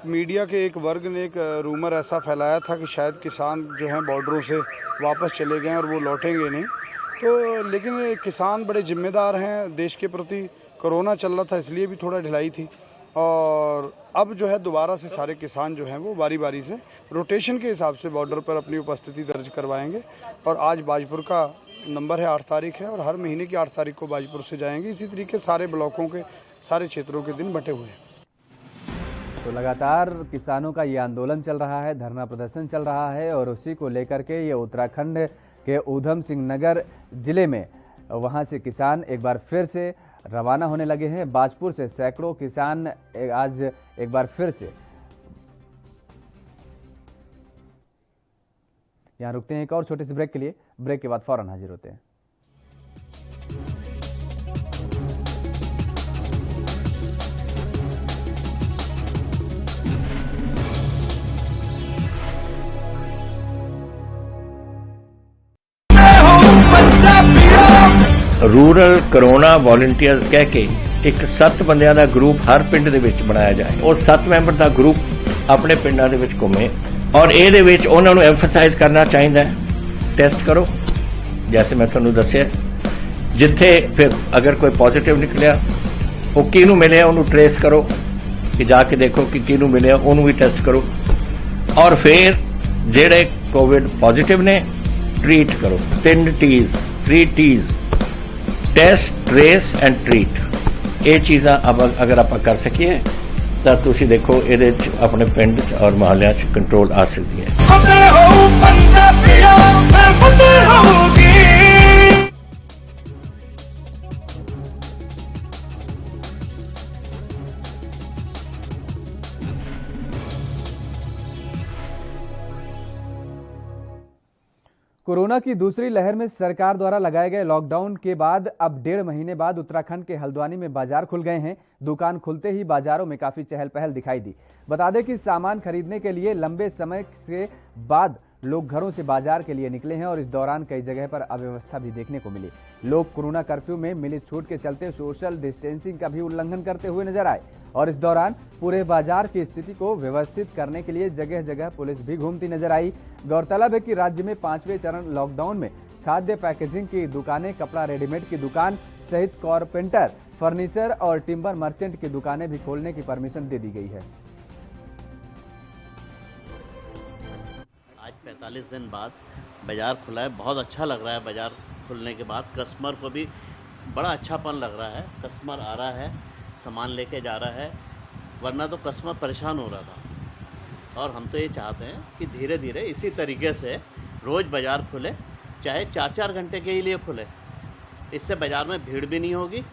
S9: मीडिया के एक वर्ग ने एक रूमर ऐसा फैलाया था कि शायद किसान जो हैं बॉर्डरों से वापस चले गए और वो लौटेंगे नहीं, तो लेकिन किसान बड़े जिम्मेदार हैं देश के प्रति। कोरोना चल रहा था इसलिए भी थोड़ा ढिलाई थी और अब जो है दोबारा से सारे किसान जो हैं वो बारी बारी से रोटेशन के हिसाब से बॉर्डर पर अपनी उपस्थिति दर्ज करवाएंगे। और आज बाजपुर का नंबर है 8 तारीख है और हर महीने की 8 तारीख को बाजपुर से जाएंगे। इसी तरीके सारे ब्लॉकों के सारे क्षेत्रों के दिन बटे हुए हैं।
S1: तो लगातार किसानों का ये आंदोलन चल रहा है, धरना प्रदर्शन चल रहा है और उसी को लेकर के ये उत्तराखंड के ऊधम सिंह नगर जिले में वहां से किसान एक बार फिर से रवाना होने लगे हैं। बाजपुर से सैकड़ों किसान आज एक बार फिर से यहां रुकते हैं एक और छोटे से ब्रेक के लिए। ब्रेक के बाद फौरन हाजिर होते हैं।
S3: रूरल कोरोना वॉलंटियर्स कह के एक 7 ਬੰਦਿਆਂ ਦਾ ਗਰੁੱਪ ਹਰ ਪਿੰਡ ਦੇ ਵਿੱਚ ਬਣਾਇਆ ਜਾਏ। ਉਹ 7 ਮੈਂਬਰ ਦਾ ਗਰੁੱਪ ਆਪਣੇ ਪਿੰਡਾਂ ਦੇ ਵਿੱਚ ਘੁੰਮੇ ਔਰ ਇਹਦੇ ਵਿੱਚ ਉਹਨਾਂ ਨੂੰ ਐਮਫਸਾਈਜ਼ ਕਰਨਾ ਚਾਹੀਦਾ ਹੈ ਟੈਸਟ ਕਰੋ। ਜੈਸੇ ਮੈਂ ਤੁਹਾਨੂੰ ਦੱਸਿਆ, ਜਿੱਥੇ ਫਿਰ ਅਗਰ ਕੋਈ ਪੋਜ਼ਿਟਿਵ ਨਿਕਲਿਆ ਉਹ ਕਿਹਨੂੰ ਮਿਲਿਆ ਉਹਨੂੰ ਟ੍ਰੇਸ ਕਰੋ ਕਿ ਜਾ ਕੇ ਦੇਖੋ ਕਿ ਕਿਹਨੂੰ ਮਿਲਿਆ ਉਹਨੂੰ ਵੀ ਟੈਸਟ ਕਰੋ ਔਰ ਫਿਰ ਜਿਹੜੇ ਕੋਵਿਡ ਪੋਜ਼ਿਟਿਵ ਨੇ ਟ੍ਰੀਟ ਕਰੋ। 3 T's test, trace and treat. ਇਹ ਚੀਜ਼ਾਂ ਅਗਰ ਆਪਾਂ ਕਰ ਸਕੀਏ ਤਾਂ ਤੁਸੀਂ ਦੇਖੋ ਇਹਦੇ 'ਚ ਆਪਣੇ ਪਿੰਡ 'ਚ ਔਰ ਮੁਹੱਲਿਆਂ 'ਚ ਕੰਟਰੋਲ ਆ ਸਕਦੀ ਹੈ।
S1: कोरोना की दूसरी लहर में सरकार द्वारा लगाए गए लॉकडाउन के बाद अब 1.5 महीने बाद उत्तराखंड के हल्द्वानी में बाजार खुल गए हैं। दुकान खुलते ही बाजारों में काफी चहल पहल दिखाई दी। बता दें कि सामान खरीदने के लिए लंबे समय के बाद लोग घरों से बाजार के लिए निकले हैं और इस दौरान कई जगह पर अव्यवस्था भी देखने को मिली। लोग कोरोना कर्फ्यू में मिली छूट के चलते सोशल डिस्टेंसिंग का भी उल्लंघन करते हुए नजर आए और इस दौरान पूरे बाजार की स्थिति को व्यवस्थित करने के लिए जगह जगह पुलिस भी घूमती नजर आई। गौरतलब है कि राज्य में 5वें चरण लॉकडाउन में खाद्य पैकेजिंग की दुकानें, कपड़ा रेडीमेड की दुकान सहित कारपेंटर, फर्नीचर और टिम्बर मर्चेंट की दुकानें भी खोलने की परमिशन दे दी गई है।
S10: आज 45 दिन बाद बाजार खुला है, बहुत अच्छा लग रहा है। बाजार खुलने के बाद कस्टमर को भी बड़ा अच्छापन लग रहा है। कस्टमर आ रहा है, सामान लेके जा रहा है, वरना तो कस्टमर परेशान हो रहा था। और हम तो ये चाहते हैं कि धीरे धीरे इसी तरीके से रोज़ बाज़ार खुले चाहे 4-4 घंटे के लिए खुले। इससे बाजार में भीड़ भी नहीं होगी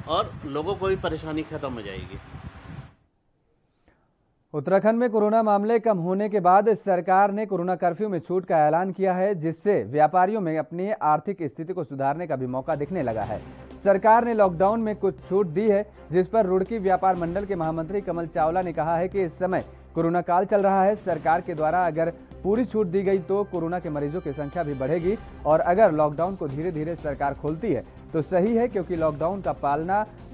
S10: और लोगों को भी परेशानी खत्म हो जाएगी।
S1: उत्तराखंड में कोरोना मामले कम होने के बाद सरकार ने कोरोना कर्फ्यू में छूट का ऐलान किया है, जिससे व्यापारियों में अपनी आर्थिक स्थिति को सुधारने का भी मौका दिखने लगा है। सरकार ने लॉकडाउन में कुछ छूट दी है, जिस पर रुड़की व्यापार मंडल के महामंत्री कमल चावला ने कहा है कि इस समय कोरोना काल चल रहा है। सरकार के द्वारा अगर पूरी छूट दी गई तो कोरोना के मरीजों की संख्या भी बढ़ेगी और अगर लॉकडाउन को धीरे धीरे सरकार खोलती है तो सही है, क्योंकि लॉकडाउन का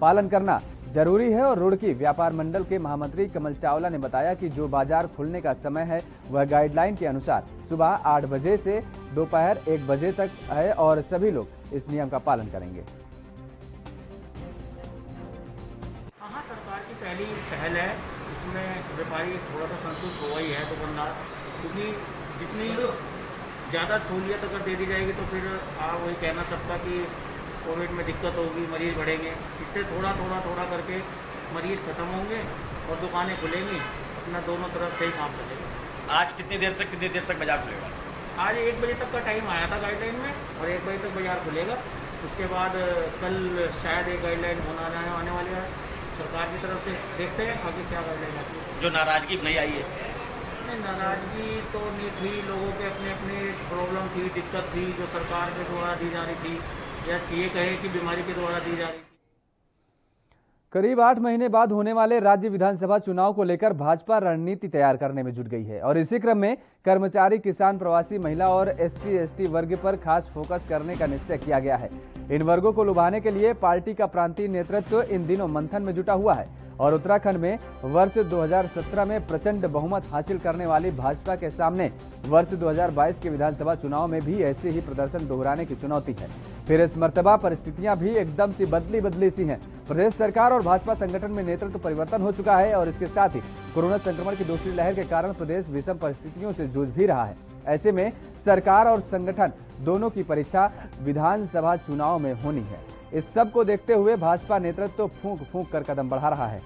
S1: पालन करना जरूरी है। और रुड़की व्यापार मंडल के महामंत्री कमल चावला ने बताया कि जो बाजार खुलने का समय है वह गाइडलाइन के अनुसार सुबह 8 बजे से दोपहर 1 बजे तक है और सभी लोग इस नियम का पालन करेंगे।
S11: हाँ, सरकार की पहली पहल है, इसमें व्यापारी थोड़ा सा संतुष्ट हुआ ही है दुकानदार, क्योंकि जितनी ज़्यादा सहूलियत अगर दे दी जाएगी तो फिर वही कहना सबका कि कोविड में दिक्कत होगी, मरीज़ बढ़ेंगे। इससे थोड़ा करके मरीज़ खत्म होंगे और दुकानें खुलेंगी, अपना दोनों तरफ से ही काम चलेगा।
S12: आज कितनी देर तक बाजार खुलेगा?
S11: आज 1 बजे तक का टाइम आया था गाइडलाइन में और 1 बजे तक बाजार खुलेगा। उसके बाद कल शायद एक गाइडलाइन आने वाली है सरकार की तरफ से, देखते हैं आगे क्या गाइडलाइन आती है। जो
S12: नाराज़गी नहीं आई है?
S11: नहीं, नाराज़गी तो नहीं थी, लोगों के अपने अपने प्रॉब्लम थी, दिक्कत थी जो सरकार के द्वारा दी जा रही थी या ये कहे कि बीमारी के द्वारा दी जा रही थी।
S1: करीब 8 महीने बाद होने वाले राज्य विधानसभा चुनाव को लेकर भाजपा रणनीति तैयार करने में जुट गई है और इसी क्रम में कर्मचारी, किसान, प्रवासी, महिला और SC/ST वर्ग पर खास फोकस करने का निश्चय किया गया है। इन वर्गों को लुभाने के लिए पार्टी का प्रांतीय नेतृत्व इन दिनों मंथन में जुटा हुआ है और उत्तराखंड में वर्ष 2017 में प्रचंड बहुमत हासिल करने वाली भाजपा के सामने वर्ष 2022 के विधानसभा चुनाव में भी ऐसे ही प्रदर्शन दोहराने की चुनौती है। फिर इस मर्तबा परिस्थितियां भी एकदम सी बदली सी हैं। प्रदेश सरकार और भाजपा संगठन में नेतृत्व परिवर्तन हो चुका है और इसके साथ ही कोरोना संक्रमण की दूसरी लहर के कारण प्रदेश विषम परिस्थितियों से जूझ भी रहा है। ऐसे में सरकार और संगठन दोनों की परीक्षा विधानसभा चुनाव में होनी है। इस सब को देखते हुए भाजपा नेतृत्व फूंक कर कदम बढ़ा रहा है।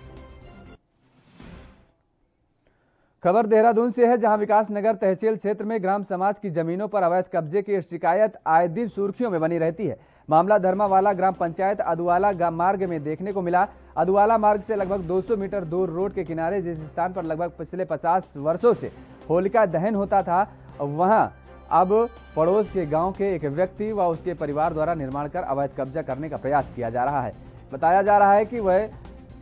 S1: खबर देहरादून से है, जहां विकास नगर तहसील क्षेत्र में ग्राम समाज की जमीनों पर अवैध कब्जे की शिकायत आए दिन सुर्खियों में बनी रहती है। मामला धर्मावाला ग्राम पंचायत अदुवाला मार्ग में देखने को मिला। अदुवाला मार्ग से लगभग 200 मीटर दूर रोड के किनारे जिस स्थान पर लगभग पिछले 50 वर्षों से होलिका दहन होता था, वहां अब पड़ोस के गांव के एक व्यक्ति व उसके परिवार द्वारा निर्माण कर अवैध कब्जा करने का प्रयास किया जा रहा है। बताया जा रहा है कि वह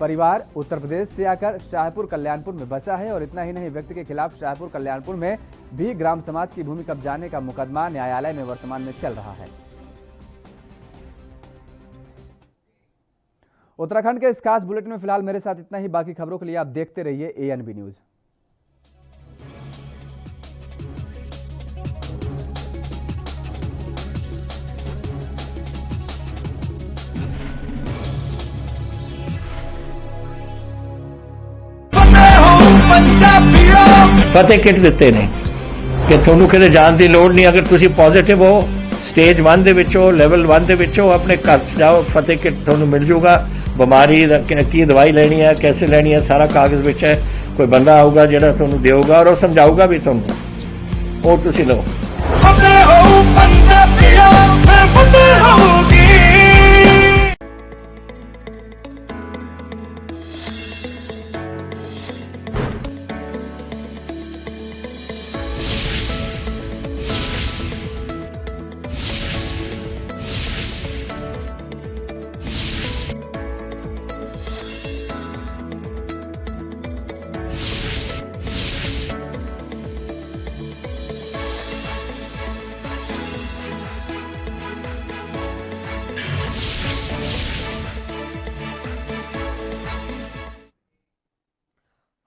S1: परिवार उत्तर प्रदेश से आकर शाहपुर कल्याणपुर में बसा है और इतना ही नहीं, व्यक्ति के खिलाफ शाहपुर कल्याणपुर में भी ग्राम समाज की भूमि कब्जाने का मुकदमा न्यायालय में वर्तमान में चल रहा है। उत्तराखंड के इस खास बुलेटिन में फिलहाल मेरे साथ इतना ही। बाकी खबरों के लिए आप देखते रहिए ANB न्यूज।
S3: फतेह किट ਦਿੱਤੇ ਨੇ ਕਿ ਤੁਹਾਨੂੰ ਕਿਤੇ ਜਾਣ ਦੀ ਲੋੜ ਨਹੀਂ। ਅਗਰ ਤੁਸੀਂ ਪੋਜ਼ਿਟਿਵ ਹੋ, ਸਟੇਜ 1 ਦੇ ਵਿੱਚ ਹੋ, ਲੈਵਲ 1 ਦੇ ਵਿੱਚ ਹੋ, ਆਪਣੇ ਘਰ 'ਚ ਜਾਓ, ਫਤਿਹ ਕਿਟ ਤੁਹਾਨੂੰ ਮਿਲ ਜੂਗਾ। ਬਿਮਾਰੀ ਦਾ ਕੀ ਦਵਾਈ ਲੈਣੀ ਹੈ, कैसे ਲੈਣੀ ਹੈ, ਸਾਰਾ ਕਾਗਜ਼ ਵਿੱਚ ਹੈ। ਕੋਈ ਬੰਦਾ ਆਊਗਾ ਜਿਹੜਾ ਤੁਹਾਨੂੰ ਦੇਊਗਾ ਔਰ ਉਹ ਸਮਝਾਊਗਾ ਵੀ ਤੁਹਾਨੂੰ, ਉਹ ਤੁਸੀਂ ਲਓ। ਫਤਿਹ ਹੋ ਪੰਜਾਬੀਓ, ਫਿਰ ਫਤਿਹ ਹੋਊਗੀ।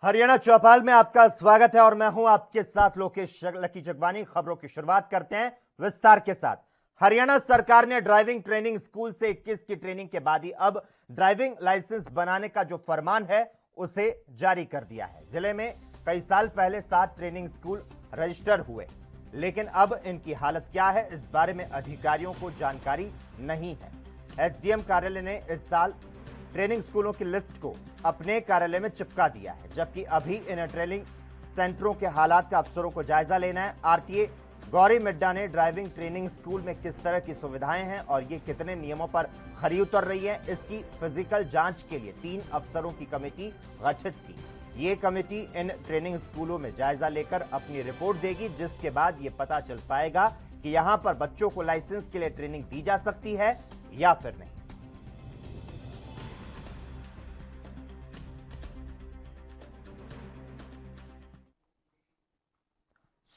S13: हरियाणा चौपाल में आपका स्वागत है और मैं हूं आपके साथ लोकेश लकी जगवानी। खबरों की शुरुआत करते हैं विस्तार के साथ। हरियाणा सरकार ने ड्राइविंग ट्रेनिंग स्कूल से 21 की ट्रेनिंग के बाद ही अब ड्राइविंग लाइसेंस बनाने का जो फरमान है उसे जारी कर दिया है। जिले में कई साल पहले 7 ट्रेनिंग स्कूल रजिस्टर हुए, लेकिन अब इनकी हालत क्या है, इस बारे में अधिकारियों को जानकारी नहीं है। SDM कार्यालय ने इस साल ट्रेनिंग स्कूलों की लिस्ट को अपने कार्यालय में चिपका दिया है, जबकि अभी इन ट्रेनिंग सेंटरों के हालात का अफसरों को जायजा लेना है। RTA गौरी मिड्डा ने ड्राइविंग ट्रेनिंग स्कूल में किस तरह की सुविधाएं हैं और ये कितने नियमों पर खरी उतर रही है, इसकी फिजिकल जांच के लिए 3 अफसरों की कमेटी गठित की। ये कमेटी इन ट्रेनिंग स्कूलों में जायजा लेकर अपनी रिपोर्ट देगी, जिसके बाद ये पता चल पाएगा कि यहां पर बच्चों को लाइसेंस के लिए ट्रेनिंग दी जा सकती है या फिर नहीं।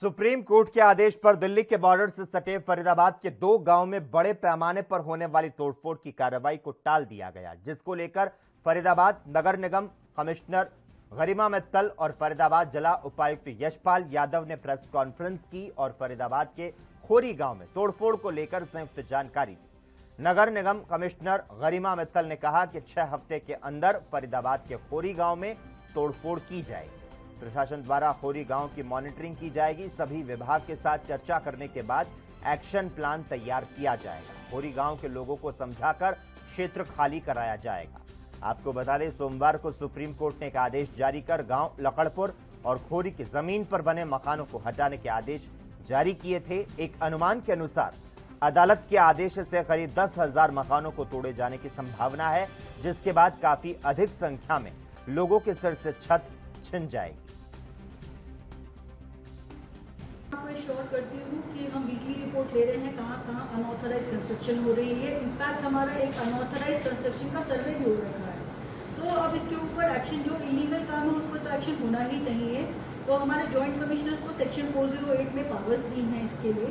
S13: सुप्रीम कोर्ट के आदेश पर दिल्ली के बॉर्डर से सटे फरीदाबाद के 2 गांव में बड़े पैमाने पर होने वाली तोड़फोड़ की कार्रवाई को टाल दिया गया, जिसको लेकर फरीदाबाद नगर निगम कमिश्नर गरिमा मित्तल और फरीदाबाद जिला उपायुक्त यशपाल यादव ने प्रेस कॉन्फ्रेंस की और फरीदाबाद के खोरी गांव में तोड़फोड़ को लेकर संयुक्त जानकारी दी। नगर निगम कमिश्नर गरिमा मित्तल ने कहा कि 6 हफ्ते के अंदर फरीदाबाद के खोरी गांव में तोड़फोड़ की जाएगी। प्रशासन द्वारा खोरी गांव की मॉनिटरिंग की जाएगी। सभी विभाग के साथ चर्चा करने के बाद एक्शन प्लान तैयार किया जाएगा। खोरी गांव के लोगों को समझाकर क्षेत्र खाली कराया जाएगा। आपको बता दें, सोमवार को सुप्रीम कोर्ट ने एक आदेश जारी कर गांव लकड़पुर और खोरी की जमीन पर बने मकानों को हटाने के आदेश जारी किए थे। एक अनुमान के अनुसार अदालत के आदेश से करीब 10,000 मकानों को तोड़े जाने की संभावना है, जिसके बाद काफी अधिक संख्या में लोगों के सिर से छत छिन जाएगी।
S14: आपको श्योर करती हूँ कि हम वीकली रिपोर्ट ले रहे हैं कहाँ कहाँ अनऑथराइज कंस्ट्रक्शन हो रही है। इनफैक्ट हमारा एक अनऑथराइज कंस्ट्रक्शन का सर्वे भी हो रखा है। तो अब इसके ऊपर एक्शन, जो इलीगल काम है उस पर तो एक्शन होना ही चाहिए। तो हमारे जॉइंट कमिश्नर्स को सेक्शन 408 में पावर्स दी हैं इसके लिए।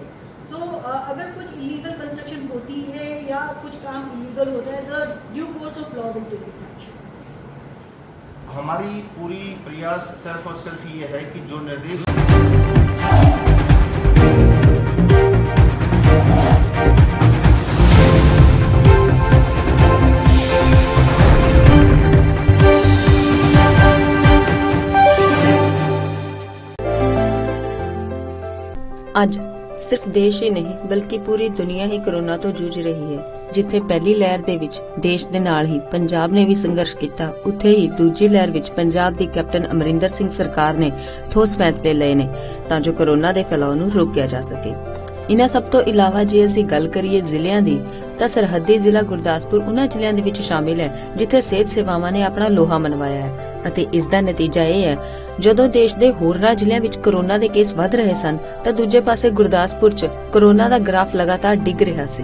S14: सो अगर कुछ इलीगल कंस्ट्रक्शन होती है या कुछ काम इलीगल होता है, the due course of law will take its action.
S15: हमारी पूरी प्रयास सिर्फ और सिर्फ ये है कि जो निर्देश
S2: ਅੱਜ ਸਿਰਫ ਦੇਸ਼ ਹੀ ਨਹੀਂ ਬਲਕਿ ਪੂਰੀ ਦੁਨੀਆ ਹੀ ਕੋਰੋਨਾ ਤੋਂ ਜੂਝ ਰਹੀ ਹੈ। ਜਿੱਥੇ ਪਹਿਲੀ ਲਹਿਰ ਦੇ ਵਿੱਚ ਦੇਸ਼ ਦੇ ਨਾਲ ਹੀ ਪੰਜਾਬ ਨੇ ਵੀ ਸੰਘਰਸ਼ ਕੀਤਾ, ਉੱਥੇ ਹੀ ਦੂਜੀ ਲਹਿਰ ਵਿੱਚ ਪੰਜਾਬ ਦੀ ਕੈਪਟਨ ਅਮਰਿੰਦਰ ਸਿੰਘ ਸਰਕਾਰ ਨੇ ਠੋਸ ਫੈਸਲੇ ਲਏ ਨੇ ਤਾਂ ਜੋ ਕੋਰੋਨਾ ਦੇ ਫੈਲਾਅ ਨੂੰ ਰੋਕਿਆ ਜਾ ਸਕੇ। ਇਨ੍ਹਾਂ ਸਭ ਤੋਂ ਇਲਾਵਾ ਜੇ ਅਸੀਂ ਗੱਲ ਕਰੀਏ ਜ਼ਿਲ੍ਹਿਆਂ ਦੀ, ਤਾਂ ਸਰਹੱਦੀ ਜ਼ਿਲ੍ਹਾ ਗੁਰਦਾਸਪੁਰ ਉਹਨਾਂ ਜ਼ਿਲ੍ਹਿਆਂ ਦੇ ਵਿੱਚ ਸ਼ਾਮਿਲ ਹੈ ਜਿੱਥੇ ਸਿਹਤ ਸੇਵਾਵਾਂ ਨੇ ਆਪਣਾ ਲੋਹਾ ਮਨਵਾਇਆ ਹੈ ਅਤੇ ਇਸ ਦਾ ਨਤੀਜਾ ਇਹ ਹੈ, ਜਦੋਂ ਦੇਸ਼ ਦੇ ਹੋਰਨਾਂ ਜ਼ਿਲ੍ਹਿਆਂ ਵਿੱਚ ਕੋਰੋਨਾ ਦੇ ਕੇਸ ਵੱਧ ਰਹੇ ਸਨ ਤਾਂ ਦੂਜੇ ਪਾਸੇ ਗੁਰਦਾਸਪੁਰ 'ਚ ਕੋਰੋਨਾ ਦਾ ਗ੍ਰਾਫ ਲਗਾਤਾਰ ਡਿੱਗ ਰਿਹਾ ਸੀ।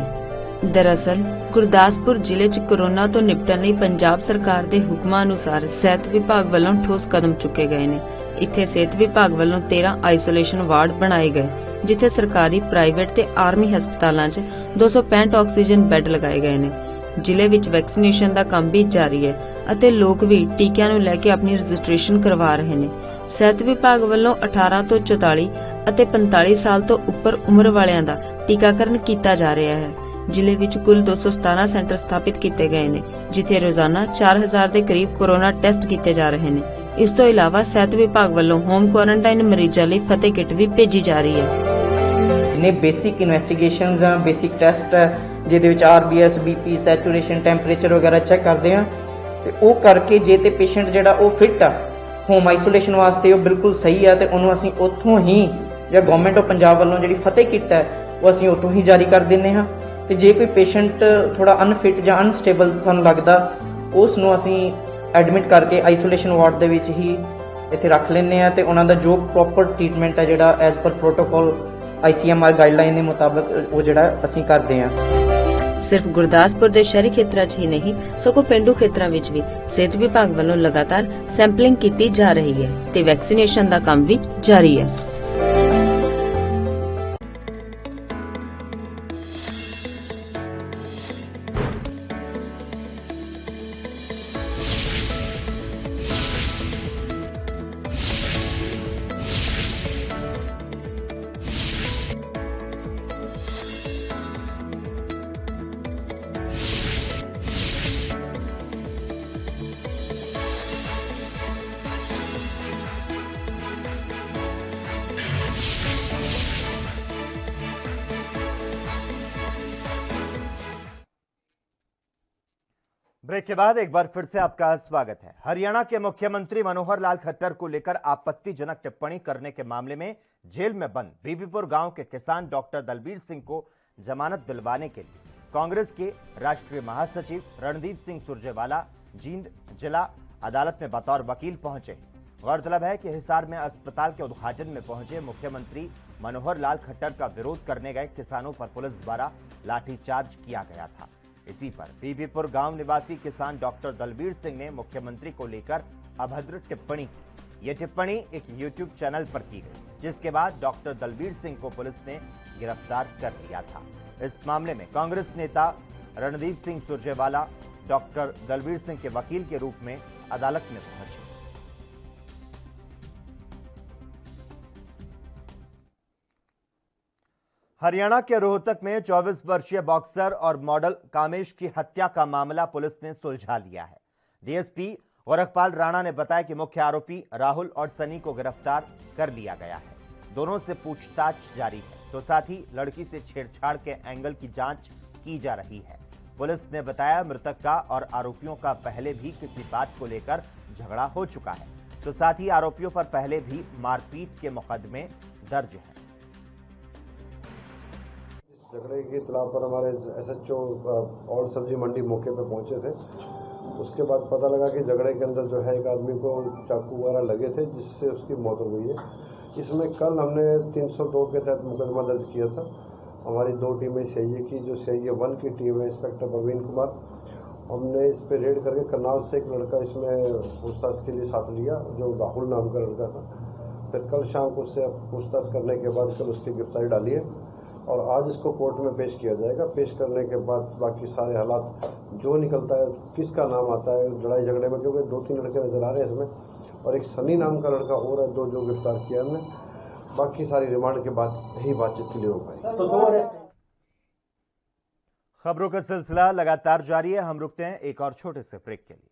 S2: ਦਰਅਸਲ ਗੁਰਦਾਸਪੁਰ ਜ਼ਿਲ੍ਹੇ 'ਚ ਕੋਰੋਨਾ ਤੋਂ ਨਿਪਟਣ ਲਈ ਪੰਜਾਬ ਸਰਕਾਰ ਦੇ ਹੁਕਮਾਂ ਅਨੁਸਾਰ ਸਿਹਤ ਵਿਭਾਗ ਵੱਲੋਂ ਠੋਸ ਕਦਮ ਚੁੱਕੇ ਗਏ ਨੇ। ਇੱਥੇ ਸਿਹਤ ਵਿਭਾਗ ਵੱਲੋਂ 13 ਆਈਸੋਲੇਸ਼ਨ ਵਾਰਡ ਬਣਾਏ ਗਏ, ਜਿੱਥੇ ਸਰਕਾਰੀ, ਪ੍ਰਾਈਵੇਟ ਤੇ ਆਰਮੀ ਹਸਪਤਾਲਾਂ 'ਚ 265 ਆਕਸੀਜਨ ਬੈੱਡ ਲਗਾਏ ਗਏ ਨੇ। ਜ਼ਿਲ੍ਹੇ ਵਿੱਚ ਵੈਕਸੀਨੇਸ਼ਨ ਦਾ ਕੰਮ ਵੀ ਜਾਰੀ ਹੈ ਅਤੇ ਲੋਕ ਵੀ ਟੀਕਿਆਂ ਨੂੰ ਲੈ ਕੇ ਆਪਣੀ ਰਜਿਸਟ੍ਰੇਸ਼ਨ ਕਰਵਾ ਰਹੇ ਨੇ। ਸਿਹਤ ਵਿਭਾਗ ਵੱਲੋਂ 18 ਤੋਂ 44 ਅਤੇ 45 ਸਾਲ ਤੋਂ ਉੱਪਰ ਉਮਰ ਵਾਲਿਆਂ ਦਾ ਟੀਕਾਕਰਨ ਕੀਤਾ ਜਾ ਰਿਹਾ ਹੈ। ਜ਼ਿਲ੍ਹੇ ਵਿੱਚ ਕੁੱਲ 217 ਸੈਂਟਰ ਸਥਾਪਿਤ ਕੀਤੇ ਗਏ ਨੇ, ਜਿੱਥੇ ਰੋਜ਼ਾਨਾ 4000 ਦੇ ਕਰੀਬ ਕੋਰੋਨਾ ਟੈਸਟ ਕੀਤੇ ਜਾ ਰਹੇ ਨੇ। ਇਸ ਤੋਂ ਇਲਾਵਾ ਸਿਹਤ ਵਿਭਾਗ ਵੱਲੋਂ ਹੋਮ ਕੁਆਰੰਟਾਈਨ ਮਰੀਜ਼ਾਂ ਲਈ ਫਤਿਹ ਕਿੱਟ ਵੀ ਭੇਜੀ ਜਾ ਰਹੀ ਹੈ।
S16: ਨੇ ਬੇਸਿਕ ਇਨਵੈਸਟੀਗੇਸ਼ਨਸ ਆ, ਬੇਸਿਕ ਟੈਸਟ ਹੈ ਜਿਹਦੇ ਵਿੱਚ RBS, BP, ਸੈਚੂਰੇਸ਼ਨ, ਟੈਂਪਰੇਚਰ ਵਗੈਰਾ ਚੈੱਕ ਕਰਦੇ ਆ ਤੇ ਉਹ ਕਰਕੇ ਜੇ ਤੇ ਪੇਸ਼ੈਂਟ ਜਿਹੜਾ ਉਹ ਫਿੱਟ ਆ ਹੋਮ ਆਈਸੋਲੇਸ਼ਨ ਵਾਸਤੇ, ਉਹ ਬਿਲਕੁਲ ਸਹੀ ਆ ਤੇ ਉਹਨੂੰ ਅਸੀਂ ਉੱਥੋਂ ਹੀ ਜਾਂ ਗਵਰਨਮੈਂਟ ਆਫ ਪੰਜਾਬ ਵੱਲੋਂ ਜਿਹੜੀ ਫਤਿਹ ਕਿੱਟ ਹੈ ਉਹ ਅਸੀਂ ਉੱਥੋਂ ਹੀ ਜਾਰੀ ਕਰ ਦਿੰਦੇ ਹਾਂ। ਤੇ ਜੇ ਕੋਈ ਪੇਸ਼ੈਂਟ ਥੋੜਾ ਅਨਫਿਟ ਜਾਂ ਅਨਸਟੇਬਲ ਸਾਨੂੰ ਲੱਗਦਾ, ਉਸ ਨੂੰ ਅਸੀਂ ਐਡਮਿਟ ਕਰਕੇ ਆਈਸੋਲੇਸ਼ਨ ਵਾਰਡ ਦੇ ਵਿੱਚ ਹੀ ਇੱਥੇ ਰੱਖ ਲੈਂਦੇ ਆ ਤੇ ਉਹਨਾਂ ਦਾ ਜੋ ਪ੍ਰੋਪਰ ਟ੍ਰੀਟਮੈਂਟ ਹੈ ਜਿਹੜਾ as per protocol ICMR guideline ਦੇ ਮੁਤਾਬਕ ਉਹ ਜਿਹੜਾ ਅਸੀਂ ਕਰਦੇ ਆ।
S2: ਸਿਰਫ ਗੁਰਦਾਸਪੁਰ ਦੇ ਸ਼ਹਿਰੀ ਖੇਤਰਾਂ 'ਚ ਹੀ ਨਹੀਂ ਸਗੋਂ ਪਿੰਡੂ ਖੇਤਰਾਂ ਵਿੱਚ ਵੀ ਸਿਹਤ ਵਿਭਾਗ ਵੱਲੋਂ ਲਗਾਤਾਰ ਸੈਂਪਲਿੰਗ ਕੀਤੀ ਜਾ ਰਹੀ ਹੈ ਤੇ ਵੈਕਸੀਨੇਸ਼ਨ ਦਾ ਕੰਮ ਵੀ ਜਾਰੀ ਹੈ।
S13: ब्रेक के बाद एक बार फिर से आपका स्वागत है। हरियाणा के मुख्यमंत्री मनोहर लाल खट्टर को लेकर आपत्तिजनक टिप्पणी करने के मामले में जेल में बंद बीबीपुर गांव के किसान डॉक्टर दलबीर सिंह को जमानत दिलवाने के लिए कांग्रेस के राष्ट्रीय महासचिव रणदीप सिंह सुरजेवाला जींद जिला अदालत में बतौर वकील पहुंचे। गौरतलब है कि हिसार में अस्पताल के उद्घाटन में पहुंचे मुख्यमंत्री मनोहर लाल खट्टर का विरोध करने गए किसानों पर पुलिस द्वारा लाठीचार्ज किया गया था। इसी पर बीबीपुर गांव निवासी किसान डॉक्टर दलबीर सिंह ने मुख्यमंत्री को लेकर अभद्र टिप्पणी की। यह टिप्पणी एक YouTube चैनल पर की गई, जिसके बाद डॉक्टर दलबीर सिंह को पुलिस ने गिरफ्तार कर लिया था। इस मामले में कांग्रेस नेता रणदीप सिंह सुरजेवाला डॉक्टर दलबीर सिंह के वकील के रूप में अदालत में पहुंचे। हरियाणा के रोहतक में 24 वर्षीय बॉक्सर और मॉडल कामेश की हत्या का मामला पुलिस ने सुलझा लिया है। डीएसपी गोरखपाल राणा ने बताया कि मुख्य आरोपी राहुल और सनी को गिरफ्तार कर लिया गया है। दोनों से पूछताछ जारी है, तो साथ ही लड़की से छेड़छाड़ के एंगल की जांच की जा रही है। पुलिस ने बताया मृतक का और आरोपियों का पहले भी किसी बात को लेकर झगड़ा हो चुका है, तो साथ ही आरोपियों पर पहले भी मारपीट के मुकदमे दर्ज है।
S17: झगड़े की इत्तला पर हमारे SHO और सब्जी मंडी मौके पर पहुंचे थे। उसके बाद पता लगा कि झगड़े के अंदर जो है एक आदमी को चाकू वगैरह लगे थे, जिससे उसकी मौत हो गई है। इसमें कल हमने 302 के तहत मुकदमा दर्ज किया था। हमारी 2 टीमें CIA की, जो CIA 1 की टीम है इंस्पेक्टर प्रवीण कुमार, हमने इस पर रेड करके करनाल से एक लड़का इसमें पूछताछ के लिए साथ लिया, जो राहुल नाम का लड़का था। फिर कल शाम को उससे पूछताछ करने के बाद कल उसकी गिरफ्तारी डाली है और आज इसको कोर्ट में पेश किया जाएगा। पेश करने के बाद बाकी सारे हालात जो निकलता है, किसका नाम आता है लड़ाई झगड़े में, क्योंकि 2-3 लड़के नजर आ रहे हैं इसमें और एक सनी नाम का लड़का और है, 2 जो गिरफ्तार किया हमने। बाकी सारी रिमांड के बाद यही बातचीत क्लियर हो पाएगी।
S13: खबरों का सिलसिला लगातार जारी है। हम रुकते हैं एक और छोटे से ब्रेक के लिए।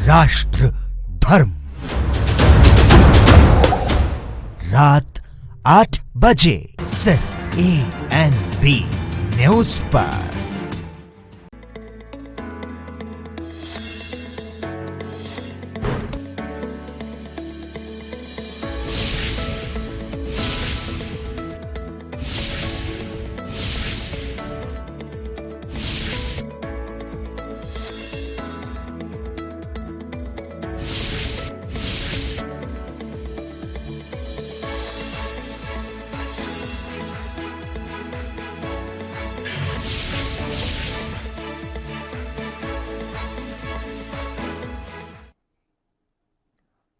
S18: राष्ट्र धर्म रात 8 बजे सिर्फ ANB न्यूज पर।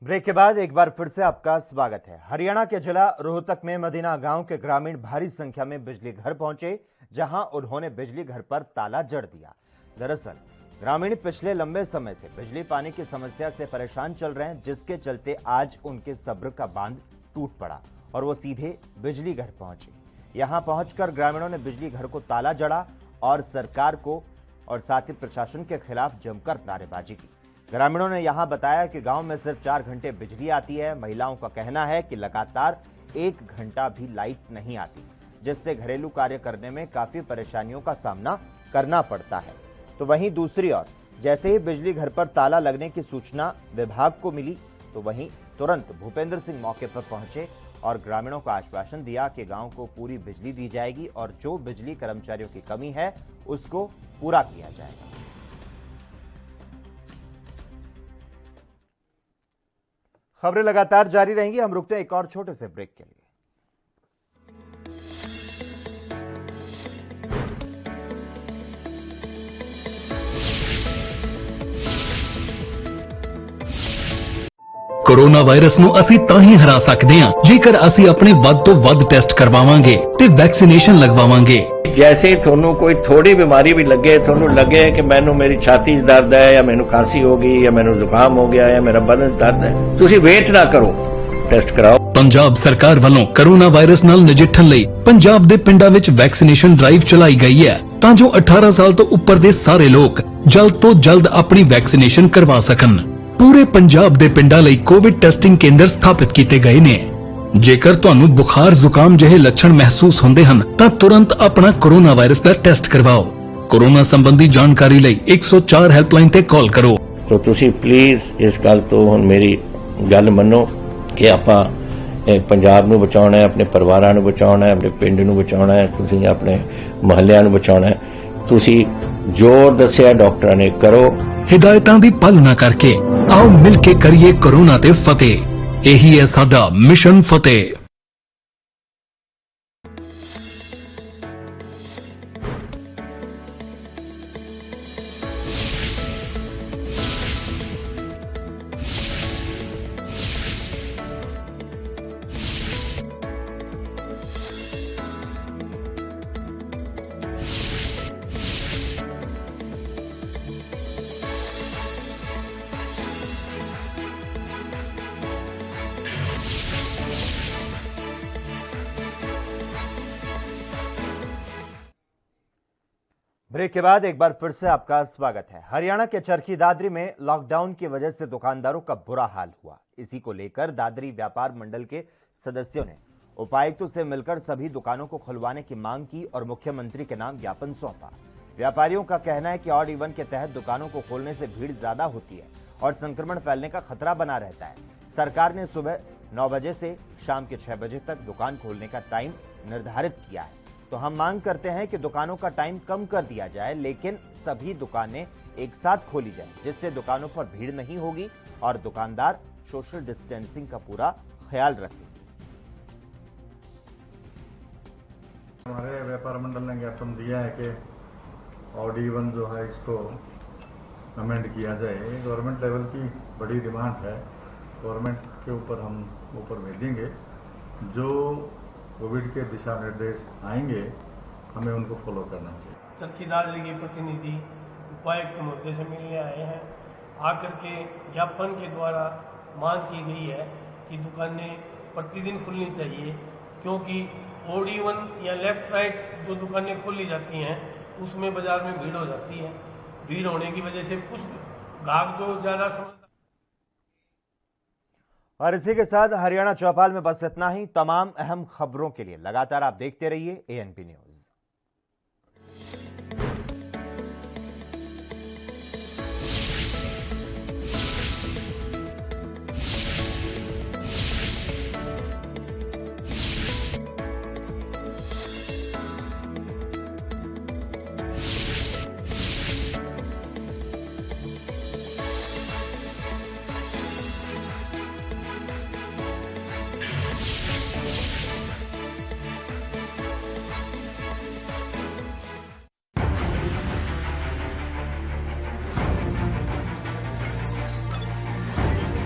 S13: ब्रेक के बाद एक बार फिर से आपका स्वागत है। हरियाणा के जिला रोहतक में मदीना गांव के ग्रामीण भारी संख्या में बिजली घर पहुंचे, जहां उन्होंने बिजली घर पर ताला जड़ दिया। दरअसल ग्रामीण पिछले लंबे समय से बिजली पानी की समस्या से परेशान चल रहे हैं, जिसके चलते आज उनके सब्र का बांध टूट पड़ा और वो सीधे बिजली घर पहुंचे। यहां पहुंचकर ग्रामीणों ने बिजली घर को ताला जड़ा और सरकार को और साथ ही प्रशासन के खिलाफ जमकर नारेबाजी की। ग्रामीणों ने यहां बताया कि गांव में सिर्फ 4 घंटे बिजली आती है। महिलाओं का कहना है कि लगातार 1 घंटा भी लाइट नहीं आती, जिससे घरेलू कार्य करने में काफी परेशानियों का सामना करना पड़ता है। तो वहीं दूसरी ओर जैसे ही बिजली घर पर ताला लगने की सूचना विभाग को मिली, तो वहीं तुरंत भूपेंद्र सिंह मौके पर पहुंचे और ग्रामीणों को आश्वासन दिया कि गांव को पूरी बिजली दी जाएगी और जो बिजली कर्मचारियों की कमी है उसको पूरा किया जाएगा। खबरें लगातार जारी रहेंगी। हम रुकते हैं एक और छोटे से ब्रेक के लिए।
S5: ਕੋਰੋਨਾ ਵਾਇਰਸ ਨੂੰ ਅਸੀਂ ਤਾਂ ਹੀ ਹਰਾ ਸਕਦੇ ਹਾਂ ਜੇਕਰ ਅਸੀਂ ਆਪਣੇ ਵੱਧ ਤੋਂ ਵੱਧ ਟੈਸਟ ਕਰਵਾਵਾਂਗੇ ਤੇ ਵੈਕਸੀਨੇਸ਼ਨ ਲਗਵਾਵਾਂਗੇ।
S3: जैसे थोनू कोई थोड़ी बीमारी भी लगे, थोनू लगे कि मैनू मेरी छाती च दर्द है या मैनू खांसी हो गई या मैनू जुकाम हो गया या मेरा बदन दर्द है, तुसी वेट ना करो, टेस्ट कराओ।
S5: ਪੰਜਾਬ ਸਰਕਾਰ ਵੱਲੋਂ ਕੋਰੋਨਾ ਵਾਇਰਸ ਨਾਲ ਨਜਿੱਠਣ ਲਈ ਪੰਜਾਬ ਦੇ ਪਿੰਡਾਂ ਵਿੱਚ ਵੈਕਸੀਨੇਸ਼ਨ ਡਰਾਈਵ ਚਲਾਈ ਗਈ ਹੈ ਤਾਂ ਜੋ 18 ਸਾਲ ਤੋਂ ਉੱਪਰ ਦੇ ਸਾਰੇ ਲੋਕ ਜਲਦ ਤੋਂ ਜਲਦ ਆਪਣੀ ਵੈਕਸੀਨੇਸ਼ਨ ਕਰਵਾ ਸਕਣ। ਪੂਰੇ ਪੰਜਾਬ ਦੇ ਪਿੰਡਾਂ ਲਈ ਕੋਵਿਡ ਟੈਸਟਿੰਗ ਕੇਂਦਰ ਸਥਾਪਿਤ ਕੀਤੇ ਗਏ ਨੇ। ਜੇਕਰ ਤੁਹਾਨੂੰ ਬੁਖਾਰ ਜ਼ੁਕਾਮ ਜਿਹੇ ਲੱਛਣ ਮਹਿਸੂਸ ਹੁੰਦੇ ਹਨ ਤਾਂ ਤੁਰੰਤ ਆਪਣਾ ਕੋਰੋਨਾ ਵਾਇਰਸ ਦਾ ਟੈਸਟ ਕਰਵਾਓ। ਕੋਰੋਨਾ ਸੰਬੰਧੀ ਜਾਣਕਾਰੀ ਲਈ 104 ਹੈਲਪਲਾਈਨ ਤੇ ਕਾਲ ਕਰੋ।
S3: तो तुसी प्लीज इस गल तो हुण मेरी गल मनो कि आपां पंजाब नूं बचाउणा है, अपने परिवारां नूं बचाउणा है, अपने पिंड नूं बचाउणा है, तुसी अपने महल्लिਆਂ नूं बचाउणा है। तुसी जो दस्सिया डॉक्टरां ने करो।
S5: हिदायतां दी पालना करके आओ मिल के करिए कोरोना ते फतेह। यही है साडा मिशन फतेह।
S13: ब्रेक के बाद एक बार फिर से आपका स्वागत है। हरियाणा के चरखी दादरी में लॉकडाउन की वजह से दुकानदारों का बुरा हाल हुआ। इसी को लेकर दादरी व्यापार मंडल के सदस्यों ने उपायुक्तों से मिलकर सभी दुकानों को खुलवाने की मांग की और मुख्यमंत्री के नाम ज्ञापन सौंपा। व्यापारियों का कहना है कि ऑड इवन के तहत दुकानों को खोलने से भीड़ ज्यादा होती है और संक्रमण फैलने का खतरा बना रहता है। सरकार ने सुबह 9 बजे से शाम के 6 बजे तक दुकान खोलने का टाइम निर्धारित किया है, तो हम मांग करते हैं कि दुकानों का टाइम कम कर दिया जाए, लेकिन सभी दुकानें एक साथ खोली जाए जिससे दुकानों पर भीड़ नहीं होगी और दुकानदार सोशल डिस्टेंसिंग का पूरा ख्याल रखें।
S19: हमारे व्यापार मंडल ने ज्ञापन दिया है कि ऑड इवन जो है इसको अमेंड किया जाए। गवर्नमेंट लेवल की बड़ी डिमांड है, गवर्नमेंट के ऊपर हम ऊपर भेजेंगे। जो कोविड के दिशा निर्देश आएंगे हमें उनको फॉलो करना चाहिए।
S20: चरखी दादरी के प्रतिनिधि उपायुक्त महोदय से मिलने आए हैं। आकर के ज्ञापन के द्वारा मांग की गई है कि दुकानें प्रतिदिन खुलनी चाहिए, क्योंकि ऑड इवन या लेफ्ट राइट जो दुकानें खोली जाती हैं उसमें बाजार में भीड़ हो जाती है। भीड़ होने की वजह से कुछ ग्राहक जो ज़्यादा
S13: और इसी के साथ हरियाणा चौपाल में बस इतना ही। तमाम अहम खबरों के लिए लगातार आप देखते रहिए ANP न्यूज।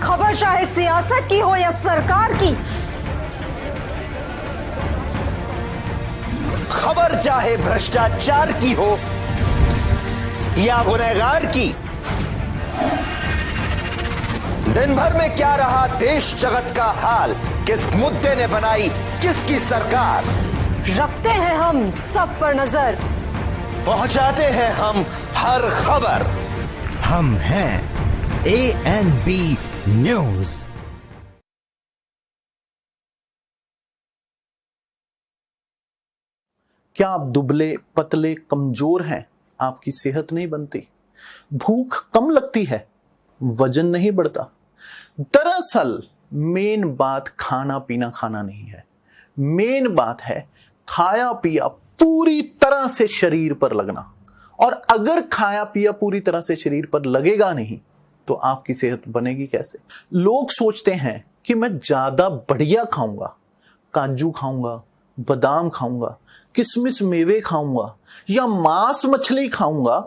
S21: खबर चाहे सियासत की हो या सरकार की,
S18: खबर चाहे भ्रष्टाचार की हो या गुनहगार की, दिन भर में क्या रहा देश जगत का हाल, किस मुद्दे ने बनाई किसकी सरकार,
S21: रखते हैं हम सब पर नजर,
S18: पहुंचाते हैं हम हर खबर। हम हैं ANP न्यूज।
S22: क्या आप दुबले पतले कमजोर हैं? आपकी सेहत नहीं बनती, भूख कम लगती है, वजन नहीं बढ़ता? दरअसल मेन बात खाना पीना खाना नहीं है, मेन बात है खाया पिया पूरी तरह से शरीर पर लगना। और अगर खाया पिया पूरी तरह से शरीर पर लगेगा नहीं तो आपकी सेहत बनेगी कैसे? लोग सोचते हैं कि मैं ज्यादा बढ़िया खाऊंगा, काजू खाऊंगा, बादाम खाऊंगा, किशमिश मेवे खाऊंगा या मांस मछली खाऊंगा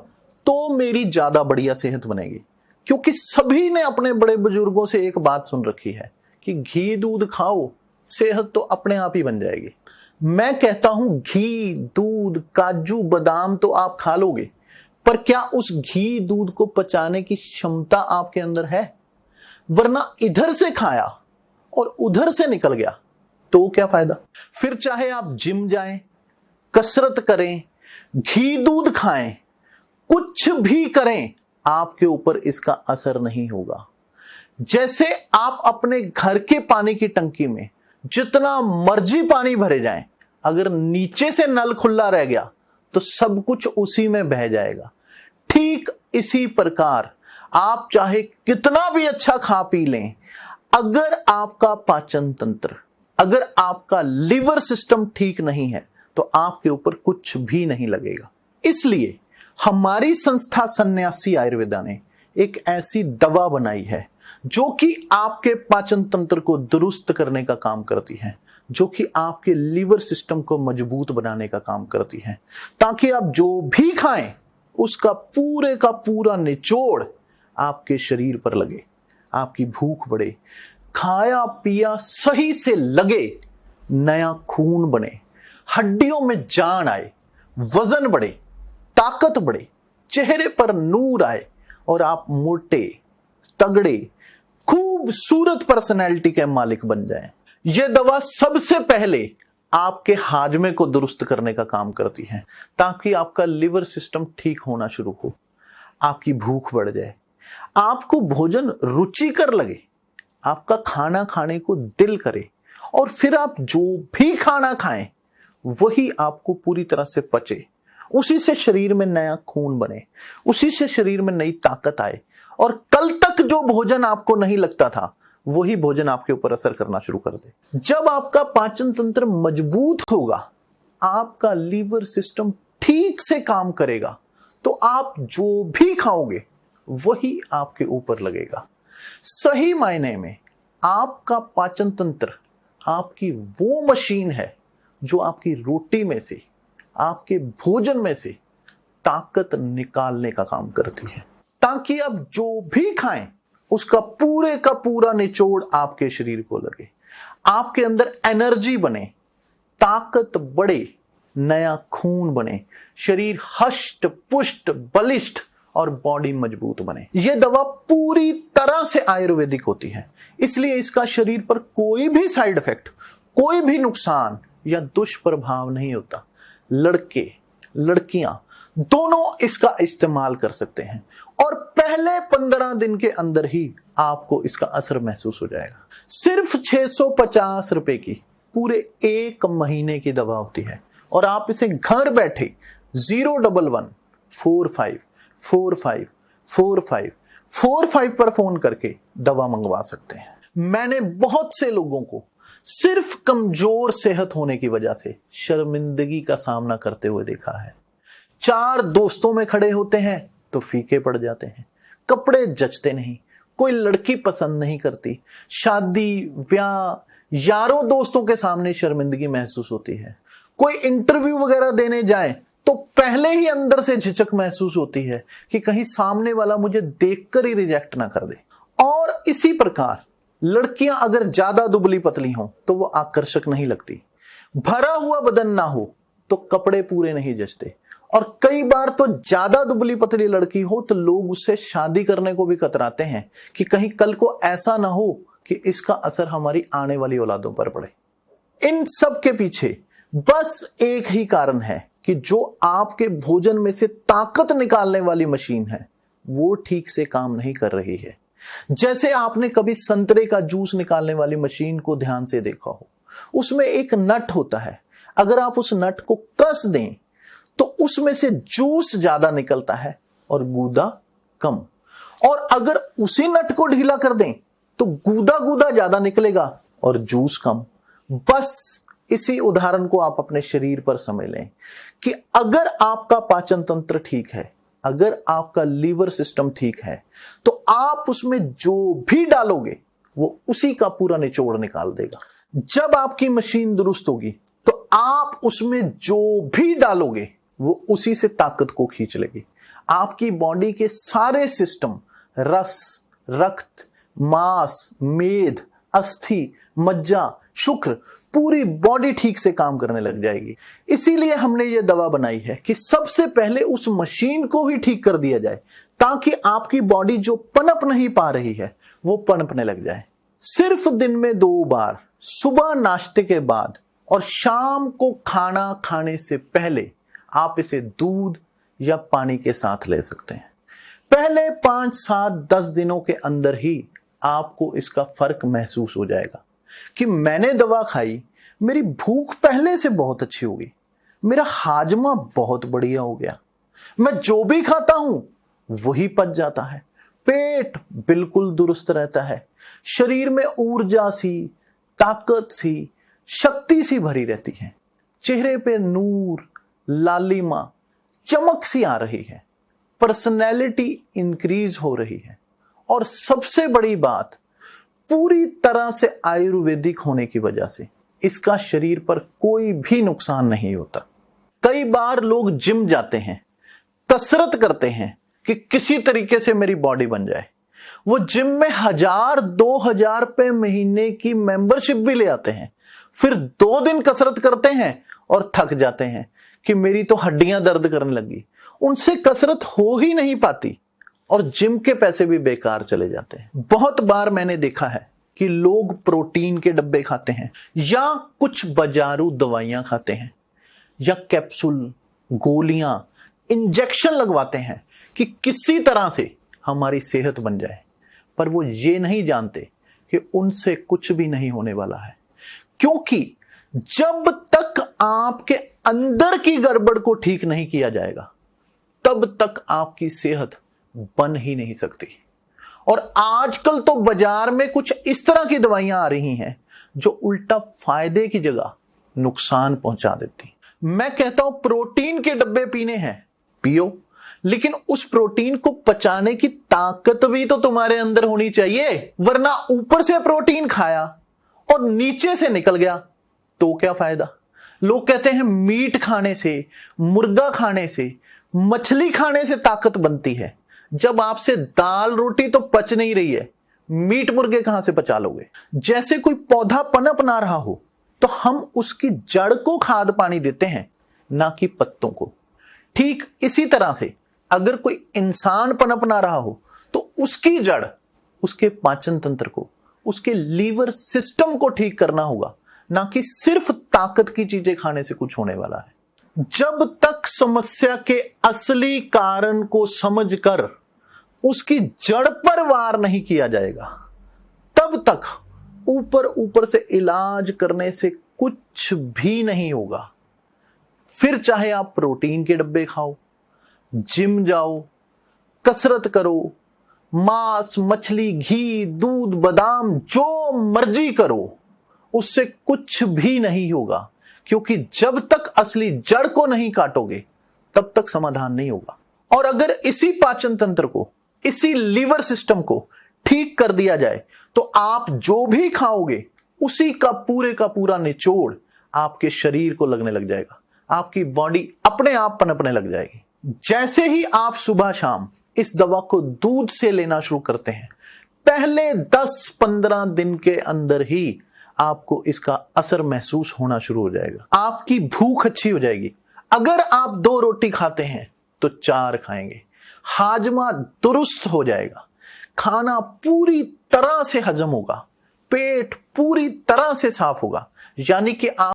S22: तो मेरी ज्यादा बढ़िया सेहत बनेगी। क्योंकि सभी ने अपने बड़े बुजुर्गों से एक बात सुन रखी है कि घी दूध खाओ, सेहत तो अपने आप ही बन जाएगी। मैं कहता हूं घी दूध काजू बादाम तो आप खा लोगे, पर क्या उस घी दूध को पचाने की क्षमता आपके अंदर है? वरना इधर से खाया और उधर से निकल गया तो क्या फायदा? फिर चाहे आप जिम जाएं, कसरत करें, घी दूध खाएं, कुछ भी करें, आपके ऊपर इसका असर नहीं होगा। जैसे आप अपने घर के पानी की टंकी में जितना मर्जी पानी भरे जाएं, अगर नीचे से नल खुला रह गया तो सब कुछ उसी में बह जाएगा। ठीक इसी प्रकार आप चाहे कितना भी अच्छा खा पी लें, अगर आपका पाचन तंत्र, अगर आपका लिवर सिस्टम ठीक नहीं है तो आपके ऊपर कुछ भी नहीं लगेगा। इसलिए हमारी संस्था सन्यासी आयुर्वेदा ने एक ऐसी दवा बनाई है जो कि आपके पाचन तंत्र को दुरुस्त करने का काम करती है, जो कि आपके लिवर सिस्टम को मजबूत बनाने का काम करती है, ताकि आप जो भी खाएं उसका पूरे का पूरा निचोड़ आपके शरीर पर लगे, आपकी भूख बढ़े, खाया पिया सही से लगे, नया खून बने, हड्डियों में जान आए, वजन बढ़े, ताकत बढ़े, चेहरे पर नूर आए और आप मोटे तगड़े खूबसूरत पर्सनैलिटी के मालिक बन जाएं। यह दवा सबसे पहले आपके हाजमे को दुरुस्त करने का काम करती है, ताकि आपका लिवर सिस्टम ठीक होना शुरू हो, आपकी भूख बढ़ जाए, आपको भोजन रुचिकर लगे, आपका खाना खाने को दिल करे और फिर आप जो भी खाना खाएं वही आपको पूरी तरह से पचे, उसी से शरीर में नया खून बने, उसी से शरीर में नई ताकत आए और कल तक जो भोजन आपको नहीं लगता था वही भोजन आपके ऊपर असर करना शुरू कर दे। जब आपका पाचन तंत्र मजबूत होगा, आपका लीवर सिस्टम ठीक से काम करेगा, तो आप जो भी खाओगे वही आपके ऊपर लगेगा। सही मायने में आपका पाचन तंत्र आपकी वो मशीन है जो आपकी रोटी में से, आपके भोजन में से ताकत निकालने का काम करती है, ताकि आप जो भी खाएं उसका पूरे का पूरा निचोड़ आपके शरीर को लगे, आपके अंदर एनर्जी बने, ताकत बढ़े, नया खून बने, शरीर हष्ट पुष्ट बलिष्ठ और बॉडी मजबूत बने। यह दवा पूरी तरह से आयुर्वेदिक होती है, इसलिए इसका शरीर पर कोई भी साइड इफेक्ट, कोई भी नुकसान या दुष्प्रभाव नहीं होता। लड़के लड़कियां दोनों इसका इस्तेमाल कर सकते हैं और पहले 15 दिन के अंदर ही आपको इसका असर महसूस हो जाएगा। सिर्फ 650 रुपए की पूरे 1 महीने की दवा होती है और आप इसे घर बैठे 01145454545 पर फोन करके दवा मंगवा सकते हैं। मैंने बहुत से लोगों को सिर्फ कमजोर सेहत होने की वजह से शर्मिंदगी का सामना करते हुए देखा है। 4 दोस्तों में खड़े होते हैं तो फीके पड़ जाते हैं, कपड़े जचते नहीं, कोई लड़की पसंद नहीं करती, शादी ब्याह यारों दोस्तों के सामने शर्मिंदगी महसूस होती है, कोई इंटरव्यू वगैरह देने जाए तो पहले ही अंदर से झिझक महसूस होती है कि कहीं सामने वाला मुझे देखकर ही रिजेक्ट ना कर दे। और इसी प्रकार लड़कियां अगर ज्यादा दुबली पतली हों तो वो आकर्षक नहीं लगती, भरा हुआ बदन ना हो तो कपड़े पूरे नहीं जचते, और कई बार तो ज्यादा दुबली पतली लड़की हो तो लोग उससे शादी करने को भी कतराते हैं कि कहीं कल को ऐसा ना हो कि इसका असर हमारी आने वाली औलादों पर पड़े। इन सब के पीछे बस एक ही कारण है कि जो आपके भोजन में से ताकत निकालने वाली मशीन है वो ठीक से काम नहीं कर रही है। जैसे आपने कभी संतरे का जूस निकालने वाली मशीन को ध्यान से देखा हो, उसमें एक नट होता है, अगर आप उस नट को कस दें तो उसमें से जूस ज्यादा निकलता है और गूदा कम, और अगर उसी नट को ढीला कर दें तो गूदा गूदा ज्यादा निकलेगा और जूस कम। बस इसी उदाहरण को आप अपने शरीर पर समझ लें कि अगर आपका पाचन तंत्र ठीक है, अगर आपका लीवर सिस्टम ठीक है, तो आप उसमें जो भी डालोगे वो उसी का पूरा निचोड़ निकाल देगा। जब आपकी मशीन दुरुस्त होगी तो आप उसमें जो भी डालोगे वो उसी से ताकत को खींच लेगी। आपकी बॉडी के सारे सिस्टम रस, रक्त, मांस, मेद, अस्थि, मज्जा, शुक्र, पूरी बॉडी ठीक से काम करने लग जाएगी। इसीलिए हमने ये दवा बनाई है कि सबसे पहले उस मशीन को ही ठीक कर दिया जाए, ताकि आपकी बॉडी जो पनप नहीं पा रही है वो पनपने लग जाए। सिर्फ दिन में 2 बार, सुबह नाश्ते के बाद और शाम को खाना खाने से पहले आप इसे दूध या पानी के साथ ले सकते हैं। पहले 5, 7, 10 दिनों के अंदर ही आपको इसका फर्क महसूस हो जाएगा कि मैंने दवा खाई, मेरी भूख पहले से बहुत अच्छी हो गई, मेरा हाजमा बहुत बढ़िया हो गया, मैं जो भी खाता हूं वही पच जाता है, पेट बिल्कुल दुरुस्त रहता है, शरीर में ऊर्जा सी, ताकत सी, शक्ति सी भरी रहती है, चेहरे पे नूर, लालिमा, चमक सी आ रही है, पर्सनैलिटी इंक्रीज हो रही है, और सबसे बड़ी बात, पूरी तरह से आयुर्वेदिक होने की वजह से इसका शरीर पर कोई भी नुकसान नहीं होता। कई बार लोग जिम जाते हैं, कसरत करते हैं कि किसी तरीके से मेरी बॉडी बन जाए। वो जिम में 1000-2000 रुपए महीने की मेंबरशिप भी ले आते हैं, फिर 2 दिन कसरत करते हैं और थक जाते हैं कि मेरी तो हड्डियां दर्द करने लगी। उनसे कसरत हो ही नहीं पाती और जिम के पैसे भी बेकार चले जाते हैं। बहुत बार मैंने देखा है कि लोग प्रोटीन के डब्बे खाते हैं या कुछ बाजारू दवाइयां खाते हैं या कैप्सूल, गोलियां, इंजेक्शन लगवाते हैं कि किसी तरह से हमारी सेहत बन जाए, पर वो ये नहीं जानते कि उनसे कुछ भी नहीं होने वाला है, क्योंकि जब तक आपके अंदर की गड़बड़ को ठीक नहीं किया जाएगा तब तक आपकी सेहत बन ही नहीं सकती। और आजकल तो बाजार में कुछ इस तरह की दवाइयां आ रही हैं जो उल्टा फायदे की जगह नुकसान पहुंचा देती। मैं कहता हूं प्रोटीन के डब्बे पीने हैं, पियो, लेकिन उस प्रोटीन को पचाने की ताकत भी तो तुम्हारे अंदर होनी चाहिए, वरना ऊपर से प्रोटीन खाया और नीचे से निकल गया तो क्या फायदा। लोग कहते हैं मीट खाने से, मुर्गा खाने से, मछली खाने से ताकत बनती है। जब आपसे दाल रोटी तो पच नहीं रही है, मीट मुर्गे कहां से पचा लोगे। जैसे कोई पौधा पनप ना रहा हो तो हम उसकी जड़ को खाद पानी देते हैं, ना कि पत्तों को। ठीक इसी तरह से अगर कोई इंसान पनप ना रहा हो तो उसकी जड़, उसके पाचन तंत्र को, उसके लीवर सिस्टम को ठीक करना होगा, ना कि सिर्फ ताकत की चीजें खाने से कुछ होने वाला है। जब तक समस्या के असली कारण को समझकर उसकी जड़ पर वार नहीं किया जाएगा, तब तक ऊपर ऊपर से इलाज करने से कुछ भी नहीं होगा। फिर चाहे आप प्रोटीन के डब्बे खाओ, जिम जाओ, कसरत करो, मांस, मछली, घी, दूध, बादाम, जो मर्जी करो, उससे कुछ भी नहीं होगा, क्योंकि जब तक असली जड़ को नहीं काटोगे तब तक समाधान नहीं होगा। और अगर इसी पाचन तंत्र को, इसी लीवर सिस्टम को ठीक कर दिया जाए तो आप जो भी खाओगे उसी का पूरा निचोड़ आपके शरीर को लगने लग जाएगा, आपकी बॉडी अपने आप पनपने लग जाएगी। जैसे ही आप सुबह शाम इस दवा को दूध से लेना शुरू करते हैं, पहले 10-15 दिन के अंदर ही आपको इसका असर महसूस होना शुरू हो जाएगा। आपकी भूख अच्छी हो जाएगी। अगर आप 2 रोटी खाते हैं तो 4 खाएंगे, हाजमा दुरुस्त हो जाएगा, खाना पूरी तरह से हजम होगा, पेट पूरी तरह से साफ होगा, यानी कि आप